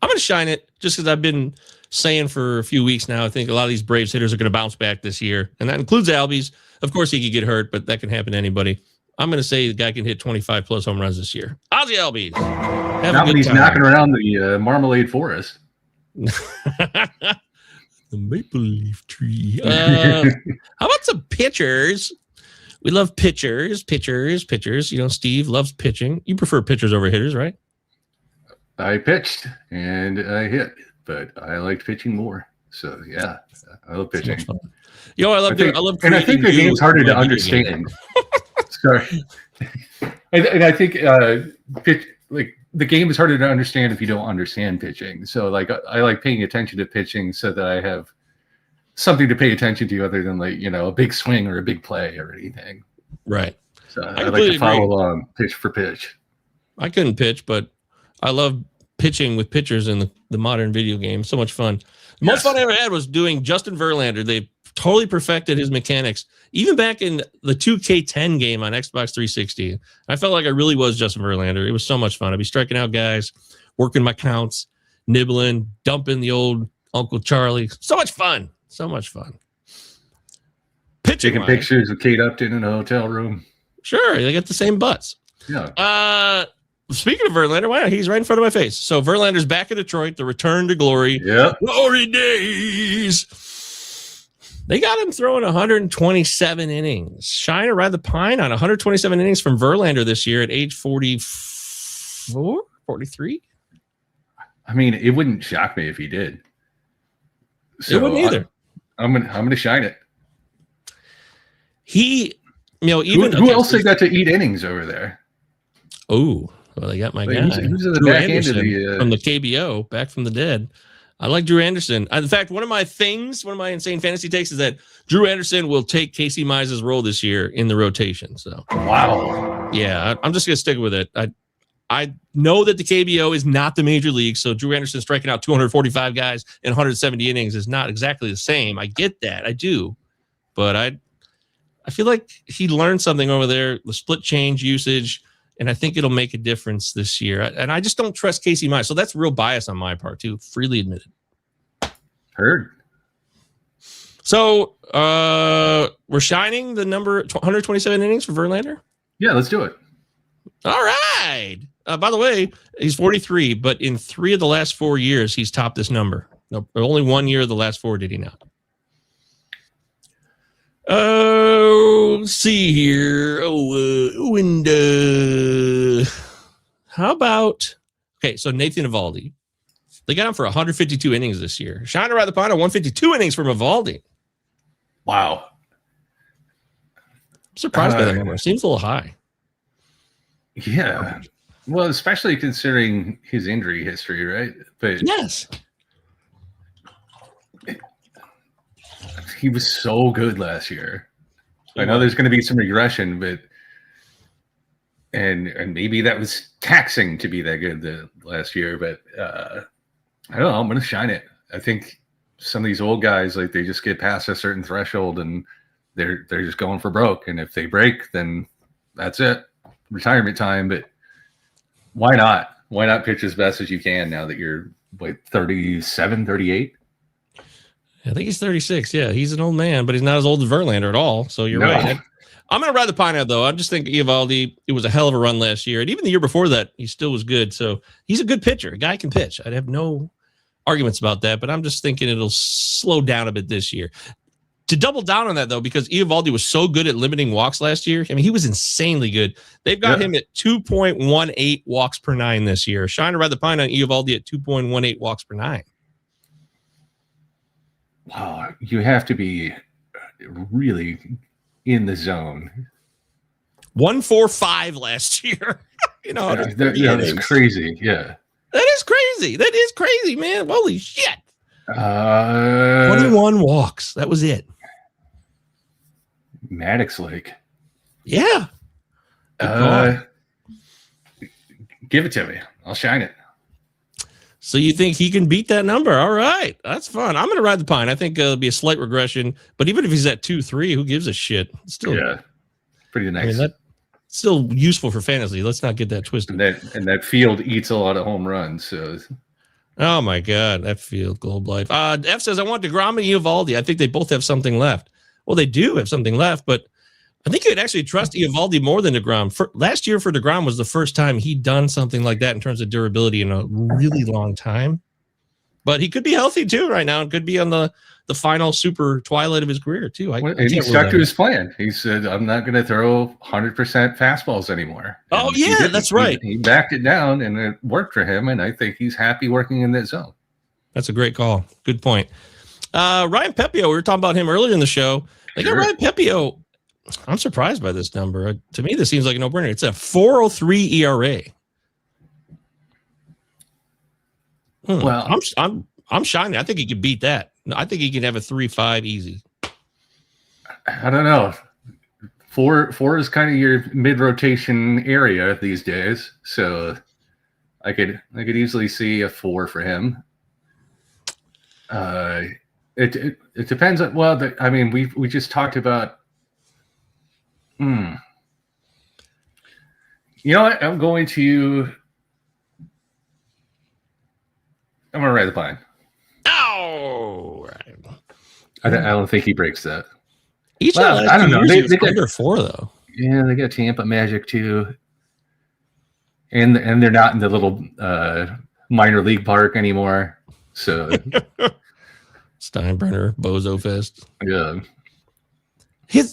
going to shine it just because I've been saying for a few weeks now, I think a lot of these Braves hitters are going to bounce back this year. And that includes Albies. Of course, he could get hurt, but that can happen to anybody. I'm going to say the guy can hit 25 plus home runs this year. Ozzie Albies. Not when he's knocking around the Marmalade Forest. The maple leaf tree. How about some pitchers? We love pitchers. You know, Steve loves pitching. You prefer pitchers over hitters, right? I pitched and I hit, but I liked pitching more. So yeah, I love pitching. Yo, I love and I think the game's harder to understand. Sorry. And I think the game is harder to understand if you don't understand pitching. So like I like paying attention to pitching so that I have something to pay attention to other than a big swing or a big play or anything. Right. So I like to follow along pitch for pitch. I couldn't pitch, but I love pitching with pitchers in the modern video game. So much fun. The most fun I ever had was doing Justin Verlander. They totally perfected his mechanics. Even back in the 2K10 game on Xbox 360, I felt like I really was Justin Verlander. It was so much fun. I'd be striking out guys, working my counts, nibbling, dumping the old Uncle Charlie. So much fun. So much fun. Taking pictures of Kate Upton in a hotel room. Sure, they got the same butts. Yeah. Speaking of Verlander, wow, he's right in front of my face. So Verlander's back in Detroit, the return to glory. Yeah. Glory days. They got him throwing 127 innings. Shine or ride the pine on 127 innings from Verlander this year at age 44, 43. I mean, it wouldn't shock me if he did. So it wouldn't either. I'm gonna shine it. He, even who else they got to eat innings over there? Oh, well, they got my guy. Who's in the back end of the from the KBO, back from the dead. I like Drew Anderson. In fact, one of my insane fantasy takes is that Drew Anderson will take Casey Mize's role this year in the rotation. So wow, yeah, I'm just gonna stick with it. I know that the KBO is not the major league, so Drew Anderson striking out 245 guys in 170 innings is not exactly the same. I get that, I do, but I feel like he learned something over there. The split change usage. And I think it'll make a difference this year. And I just don't trust Casey Mize. So that's real bias on my part, too. Freely admitted. Heard. So we're shining the number 127 innings for Verlander? Yeah, let's do it. All right. By the way, he's 43, but in 3 of the last 4 years, he's topped this number. No, only 1 year of the last 4 did he not. Let's see here. How about, okay, so Nathan Eovaldi. They got him for 152 innings this year. Shine around the pond, 152 innings from Eovaldi. Wow. I'm surprised by that number. Seems a little high. Yeah. Well, especially considering his injury history, right? But yes. He was so good last year. I know there's going to be some regression, but and maybe that was taxing to be that good the last year, but I don't know. I'm going to shine it. I think some of these old guys, like, they just get past a certain threshold and they're just going for broke. And if they break, then that's it. Retirement time. But why not? Why not pitch as best as you can now that you're 37, 38? I think he's 36. Yeah, he's an old man, but he's not as old as Verlander at all. So you're right. I'm going to ride the pine out, though. I'm just thinking Eovaldi, it was a hell of a run last year. And even the year before that, he still was good. So he's a good pitcher. A guy can pitch. I'd have no arguments about that, but I'm just thinking it'll slow down a bit this year. To double down on that, though, because Eovaldi was so good at limiting walks last year. I mean, he was insanely good. They've got him at 2.18 walks per 9 this year. Shine or ride the pine on Eovaldi at 2.18 walks per 9. Wow, you have to be really in the zone. 145 last year. That's crazy. Yeah, that is crazy. That is crazy, man. Holy shit. 21 walks. That was it. Maddox Lake. Yeah. Give it to me. I'll shine it. So you think he can beat that number? All right. That's fun. I'm going to ride the pine. I think it'll be a slight regression, but even if he's at 2-3, who gives a shit? Still, yeah, pretty nice. I mean, that's still useful for fantasy. Let's not get that twisted. And that field eats a lot of home runs. So, oh my God, that field, Globe Life. F says, I want DeGrom and Eovaldi. I think they both have something left. Well, they do have something left, but I think you'd actually trust Eovaldi more than DeGrom. Last year for DeGrom was the first time he'd done something like that in terms of durability in a really long time. But he could be healthy too right now and could be on the final super twilight of his career too. And he stuck to his plan. He said, I'm not going to throw 100% fastballs anymore. And oh, yeah, that's right. He backed it down and it worked for him. And I think he's happy working in that zone. That's a great call. Good point. Ryan Pepio, we were talking about him earlier in the show. They got Ryan Pepio. I'm surprised by this number. To me, this seems like a no-brainer. It's a 4.03 ERA. Well, I'm shining. I think he could beat that. I think he can have a 3.5 easy. I don't know. Four is kind of your mid-rotation area these days, so I could easily see a 4 for him. And It depends on. Well, I mean, we just talked about. You know what? I'm going to ride the pine. Oh, right. I don't think he breaks that. Each Well, of the I don't last know. 2 years, They he was under 4 though. Yeah, they got Tampa Magic too, and they're not in the little minor league park anymore. So Steinbrenner, Bozo Fest. yeah,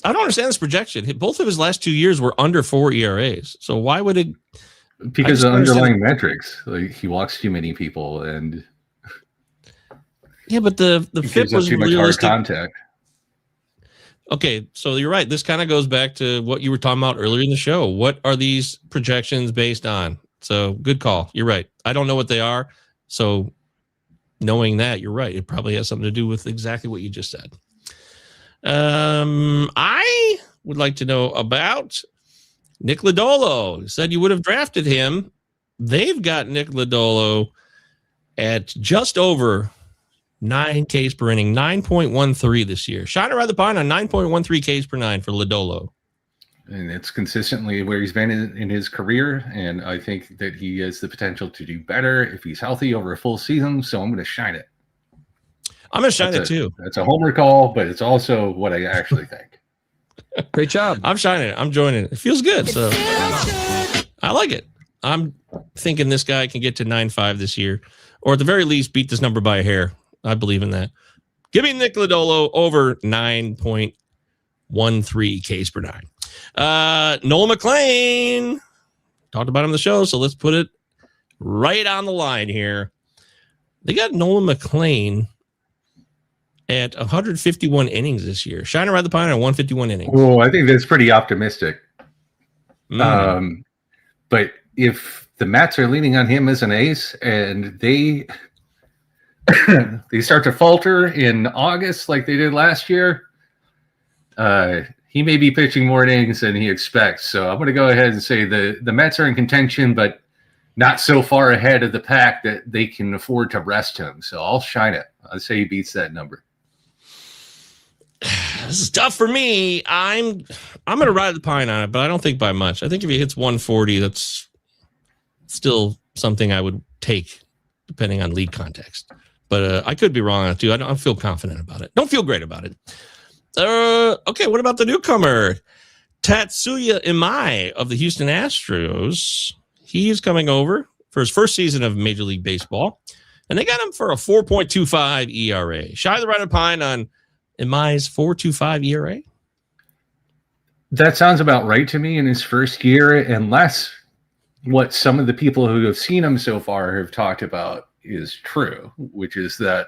I don't understand this projection. Both of his last 2 years were under 4 ERAs. So why would it? because of underlying metrics, like he walks too many people, and Yeah, but the FIP was too much hard realistic. contact. Okay, so you're right. This kind of goes back to what you were talking about earlier in the show. What are these projections based on? So good call. You're right. I don't know what they are. So knowing that, you're right. It probably has something to do with exactly what you just said. I would like to know about Nick Lodolo. You said you would have drafted him. They've got Nick Lodolo at just over 9 Ks per inning, 9.13 this year. Shiner Ride the Pine on 9.13 Ks per 9 for Lodolo. And it's consistently where he's been in his career. And I think that he has the potential to do better if he's healthy over a full season. So I'm going to shine it. I'm going to shine it too. That's a homer call, but it's also what I actually think. Great job. I'm shining it. I'm joining it. It feels good. So I like it. I'm thinking this guy can get to 9.5 this year, or at the very least beat this number by a hair. I believe in that. Give me Nick Lodolo over 9.13 Ks per 9. Noel McLean. Talked about him on the show, so let's put it right on the line here. They got Nolan McLean at 151 innings this year. Shiner Ride the Pine at 151 innings. Oh, I think that's pretty optimistic. But if the Mets are leaning on him as an ace and they start to falter in August like they did last year, he may be pitching more innings than he expects. So I'm going to go ahead and say the Mets are in contention, but not so far ahead of the pack that they can afford to rest him. So I'll shine it. I'll say he beats that number. This is tough for me. I'm going to ride the pine on it, but I don't think by much. I think if he hits 140, that's still something I would take, depending on league context. But I could be wrong on it too. I don't feel confident about it. Don't feel great about it. Okay, what about the newcomer, Tatsuya Imai of the Houston Astros? He's coming over for his first season of Major League Baseball, and they got him for a 4.25 ERA. Shy the Ride of Pine on Imai's 4.25 ERA. That sounds about right to me in his first year, unless what some of the people who have seen him so far have talked about is true, which is that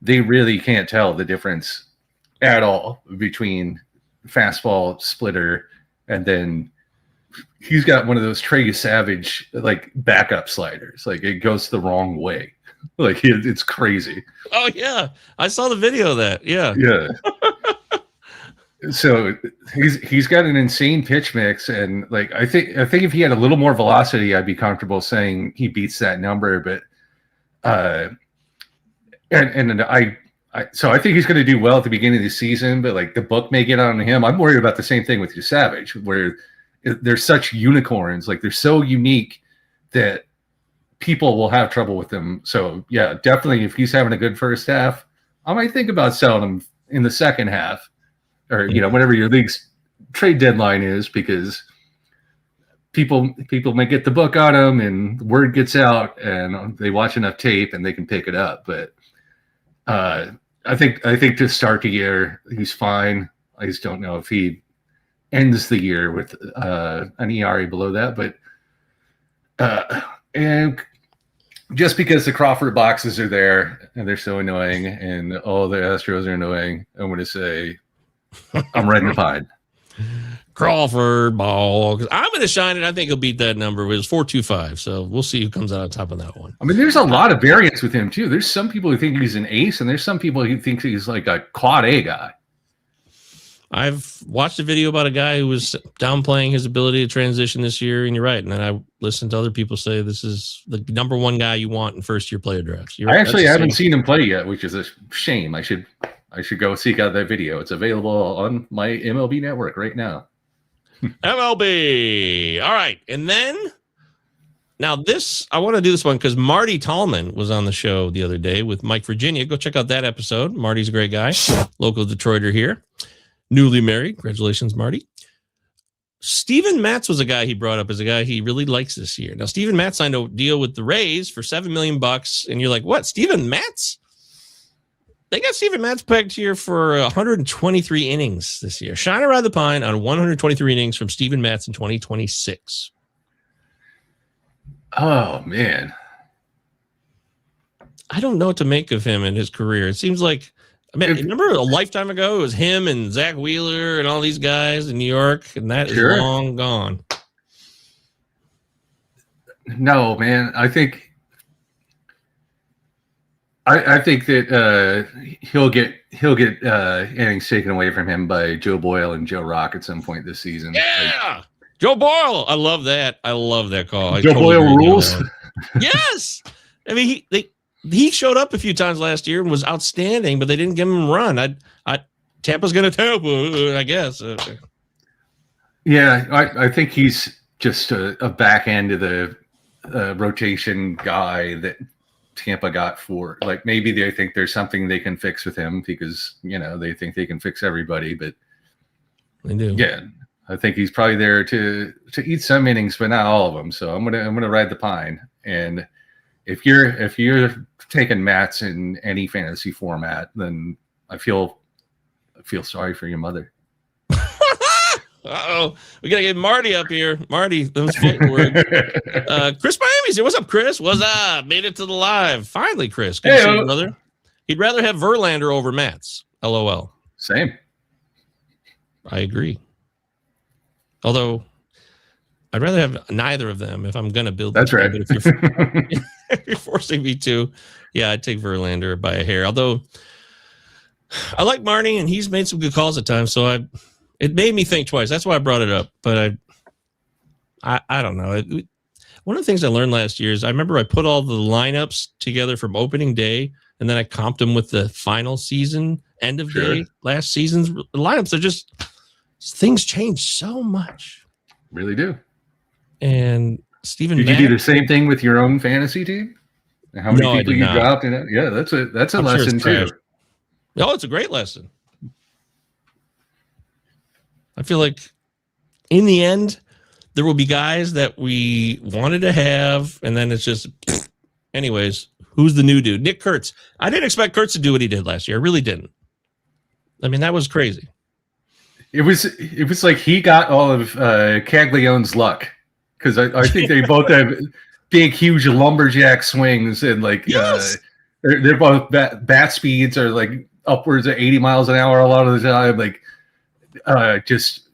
they really can't tell the difference at all between fastball, splitter, and then he's got one of those Trey Savage like backup sliders. Like it goes the wrong way. Like it's crazy. Oh yeah, I saw the video of that. Yeah. So he's got an insane pitch mix, and like I think if he had a little more velocity, I'd be comfortable saying he beats that number. But so I think he's going to do well at the beginning of the season. But like the book may get on him. I'm worried about the same thing with Savage, where they're such unicorns. Like they're so unique that people will have trouble with them. So yeah, definitely if he's having a good first half, I might think about selling him in the second half, or whenever your league's trade deadline is, because people may get the book on him and word gets out and they watch enough tape and they can pick it up. But I think to start the year he's fine. I just don't know if he ends the year with an ERA below that, but and just because the Crawford boxes are there and they're so annoying and all the Astros are annoying, I'm going to say I'm riding the pine. Crawford ball. I'm going to shine it. I think he'll beat that number. It was 4.25. So we'll see who comes out on top of that one. I mean, there's a lot of variance with him too. There's some people who think he's an ace, and there's some people who think he's like a quad A guy. I've watched a video about a guy who was downplaying his ability to transition this year, and you're right. And then I listened to other people say this is the number one guy you want in first-year player drafts. I actually haven't seen him play yet, which is a shame. I should go seek out that video. It's available on my MLB network right now. MLB. All right. And then now this, I want to do this one because Marty Tallman was on the show the other day with Mike Virginia. Go check out that episode. Marty's a great guy. Local Detroiter here. Newly married. Congratulations, Marty. Steven Matz was a guy he brought up as a guy he really likes this year. Now, Steven Matz signed a deal with the Rays for $7 million. And you're like, what? Steven Matz? They got Steven Matz pegged here for 123 innings this year. Shine around the pine on 123 innings from Steven Matz in 2026. Oh, man. I don't know what to make of him in his career. It seems like, I mean, remember a lifetime ago, it was him and Zach Wheeler and all these guys in New York, and that is long gone. No, man. I think that he'll get innings taken away from him by Joe Boyle and Joe Rock at some point this season. Yeah, Joe Boyle. I love that. I love that call. Joe Boyle rules. Yes, I mean he showed up a few times last year and was outstanding, but they didn't give him a run. Tampa's going to Tampa, I guess. Yeah, I think he's just a back end of the rotation guy that Tampa got for, like, maybe they think there's something they can fix with him because, they think they can fix everybody, but they do. Yeah, I think he's probably there to eat some innings, but not all of them. So I'm gonna ride the pine. And if you're taking Matz in any fantasy format, then I feel sorry for your mother. Uh-oh. We got to get Marty up here. Marty, those fighting words. Chris Miami's here. What's up, Chris? What's up? Made it to the live. Finally, Chris. Good to see you, brother. He'd rather have Verlander over Matz. LOL. Same. I agree. Although, I'd rather have neither of them if I'm going to build. That's right. But if you're forcing me to, yeah, I'd take Verlander by a hair. Although, I like Marty, and he's made some good calls at times, so it made me think twice. That's why I brought it up. But I don't know. One of the things I learned last year is I remember I put all the lineups together from opening day, and then I comped them with the final season, end of day, last season's lineups. Are just, things change so much. Really do. And Steven, did you do the same thing with your own fantasy team? How many people you dropped in it? Yeah, that's a lesson too. Oh, it's a great lesson. I feel like in the end, there will be guys that we wanted to have, and then it's just, anyways, who's the new dude? Nick Kurtz. I didn't expect Kurtz to do what he did last year. I really didn't. I mean, that was crazy. It was like he got all of Caglione's luck, because I think they both have big, huge lumberjack swings, and like they're both bat speeds are like upwards of 80 miles an hour a lot of the time. Like just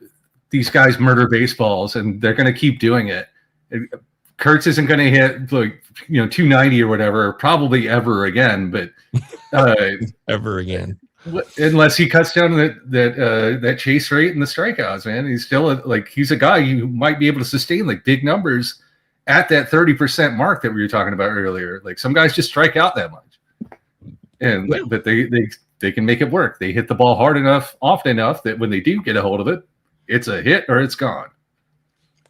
these guys murder baseballs, and they're going to keep doing it. Kurtz isn't going to hit 290 or whatever, probably ever again, but ever again. Unless he cuts down that chase rate and the strikeouts, man. He's still he's a guy you might be able to sustain like big numbers at that 30% mark that we were talking about earlier. Like some guys just strike out that much, but they can make it work. They hit the ball hard enough, often enough that when they do get a hold of it, it's a hit or it's gone.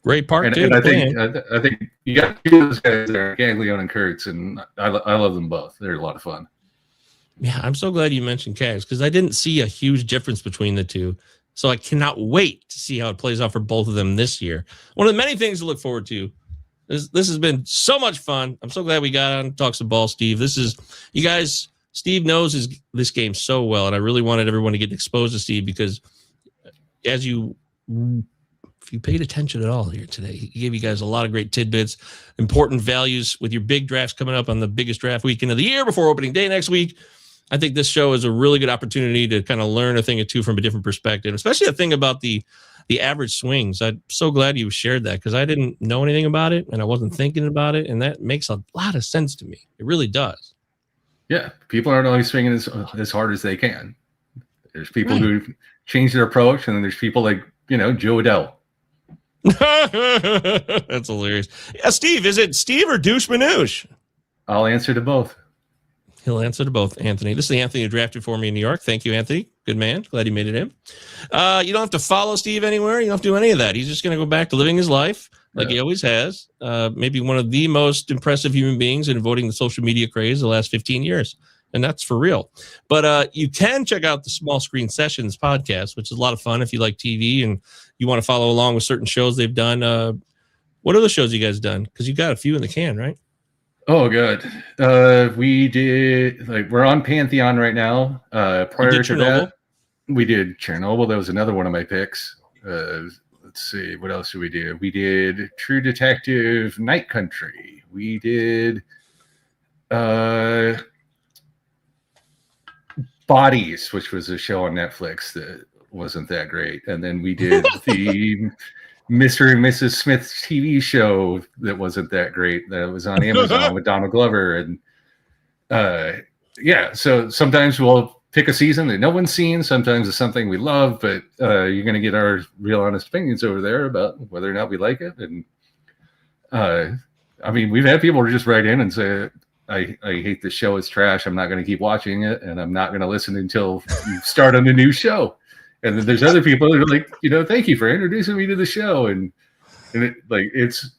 Great part, and I think you got two of those guys there, Gaglione and Kurtz, and I love them both. They're a lot of fun. Yeah, I'm so glad you mentioned Cags because I didn't see a huge difference between the two. So I cannot wait to see how it plays out for both of them this year. One of the many things to look forward to. This has been so much fun. I'm so glad we got on Talk Some Ball, Steve. You guys, Steve knows this game so well, and I really wanted everyone to get exposed to Steve because if you paid attention at all here today, he gave you guys a lot of great tidbits, important values with your big drafts coming up on the biggest draft weekend of the year before opening day next week. I think this show is a really good opportunity to kind of learn a thing or two from a different perspective, especially a thing about the average swings. I'm so glad you shared that because I didn't know anything about it and I wasn't thinking about it. And that makes a lot of sense to me. It really does. Yeah. People aren't always swinging as hard as they can. There's people who change their approach, and then there's people like, Joe Adele. That's hilarious. Yeah, Steve, is it Steve or Douche Manouche? I'll answer to both. He'll answer to both, Anthony. This is the Anthony who drafted for me in New York. Thank you, Anthony. Good man. Glad he made it in. You don't have to follow Steve anywhere. You don't have to do any of that. He's just going to go back to living his life like he always has. Maybe one of the most impressive human beings in avoiding the social media craze the last 15 years. And that's for real. But you can check out the Small Screen Sessions podcast, which is a lot of fun if you like TV and you want to follow along with certain shows they've done. What other shows you guys done? Because you got a few in the can, right? Oh, good. We did, we're on Pantheon right now. Prior to that, we did Chernobyl. That was another one of my picks. Let's see. What else did we do? We did True Detective Night Country. We did Bodies, which was a show on Netflix that wasn't that great. And then we did the Mr. and Mrs. Smith's TV show that wasn't that great. That was on Amazon with Donald Glover. And so sometimes we'll pick a season that no one's seen. Sometimes it's something we love, but you're going to get our real honest opinions over there about whether or not we like it. And we've had people just write in and say, I hate this show. It's trash. I'm not going to keep watching it. And I'm not going to listen until you start on a new show. And then there's other people that are like, thank you for introducing me to the show. And it's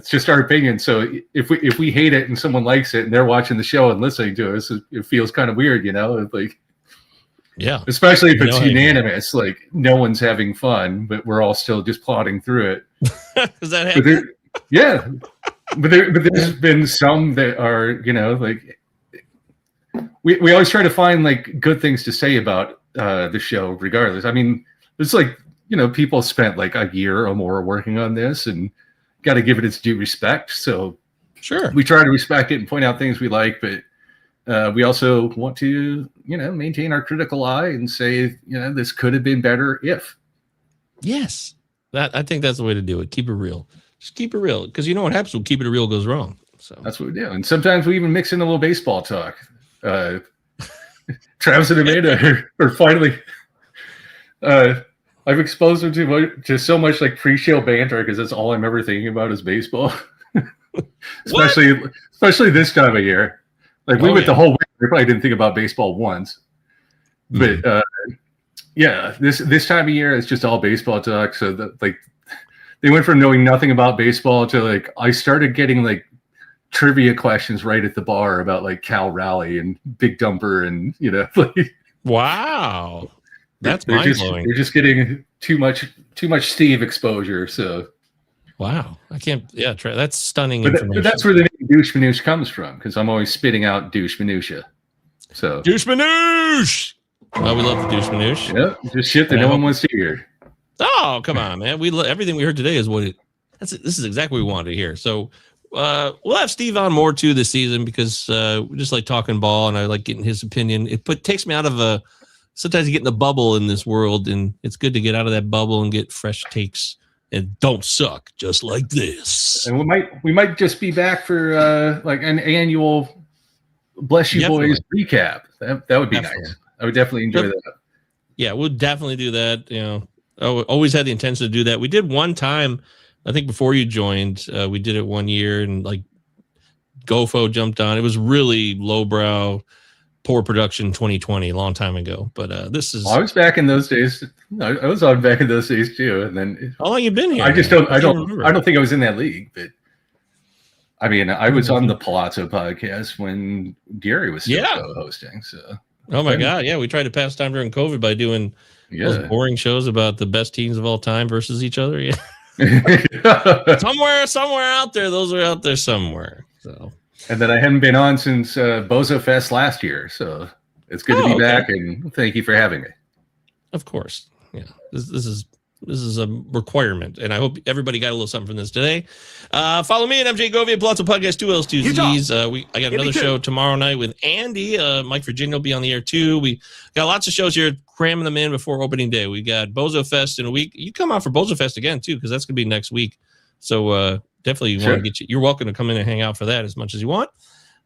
just our opinion. So if we hate it and someone likes it and they're watching the show and listening to us, it feels kind of weird, especially if it's unanimous, like no one's having fun, but we're all still just plodding through it. Does that happen? But there's been some that are, we always try to find good things to say about the show regardless. It's people spent a year or more working on this and got to give it its due respect. So sure, we try to respect it and point out things we like, but we also want to, maintain our critical eye and say, this could have been better if. Yes. I think that's the way to do it. Keep it real. Just keep it real. Because you know what happens when keep it real goes wrong. So that's what we do. And sometimes we even mix in a little baseball talk. Travis and Amanda are finally. I've exposed them to so much pre-show banter because that's all I'm ever thinking about is baseball. especially this time of year. We went the whole week. We probably didn't think about baseball once, but this time of year it's just all baseball talk. So that they went from knowing nothing about baseball to I started getting trivia questions right at the bar about Cal Raleigh and Big Dumper and wow, that's mind blowing. They're just getting too much Steve exposure. So wow, I can't. Yeah, that's stunning information. But that's where the name Douche Manouche comes from because I'm always spitting out douche minutia. So douche manouche. Well, we love the douche manouche. Yeah, just shit that no one wants to hear. Oh, come on, man. Everything we heard today is this is exactly what we wanted to hear. So we'll have Steve on more too this season because we just like talking ball and I like getting his opinion. It takes me out of sometimes you get in the bubble in this world and it's good to get out of that bubble and get fresh takes and don't suck just like this. And we might just be back for an annual Bless You Boys recap. That would be nice. I would definitely enjoy that. Yeah, we'll definitely do that. I always had the intention to do that. We did one time, I think before you joined, we did it one year and GoFo jumped on. It was really lowbrow, poor production 2020, a long time ago. But this is. I was back in those days. I was on back in those days too. And then how long you been here? I just don't. I don't think I was in that league, but I was on the Pallazzo podcast when Gary was still hosting. So. Oh my God! Yeah, we tried to pass time during COVID by doing those boring shows about the best teams of all time versus each other. Yeah. somewhere out there, those are out there somewhere. So, and then I hadn't been on since Bozo Fest last year, so it's good to be back. And thank you for having me. Of course, yeah. This is a requirement, and I hope everybody got a little something from this today. Follow me at MJ Govier, Pallazzo Podcast, 2 L's, 2 Z's. I got another show tomorrow night with Andy. Mike Virginia will be on the air too. We got lots of shows here, cramming them in before opening day. We got Bozo Fest in a week. You come out for Bozo Fest again too, because that's gonna be next week. So definitely want to get you. You're welcome to come in and hang out for that as much as you want.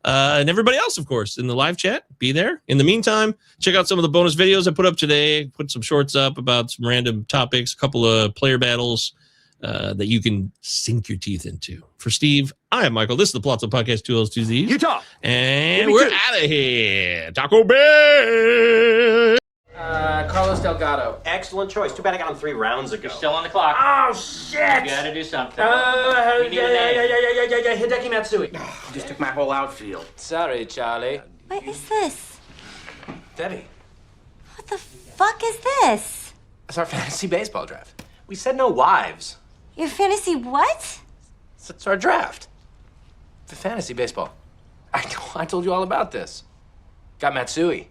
And everybody else, of course, in the live chat, be there. In the meantime, check out some of the bonus videos I put up today. Put some shorts up about some random topics, a couple of player battles that you can sink your teeth into. For Steve, I am Michael. This is the Pallazzo Podcast 2Ls2Zs. Utah. And we're out of here. Taco Bell. Carlos Delgado. Excellent choice. Too bad I got him 3 rounds ago. You're still on the clock. Oh, shit! You gotta do something. Yeah, We need a name. Hideki Matsui. You just took my whole outfield. Sorry, Charlie. What is this? Debbie, What the fuck is this? it's our fantasy baseball draft. We said no wives. Your fantasy what? It's our draft. The fantasy baseball. I told you all about this. Got Matsui.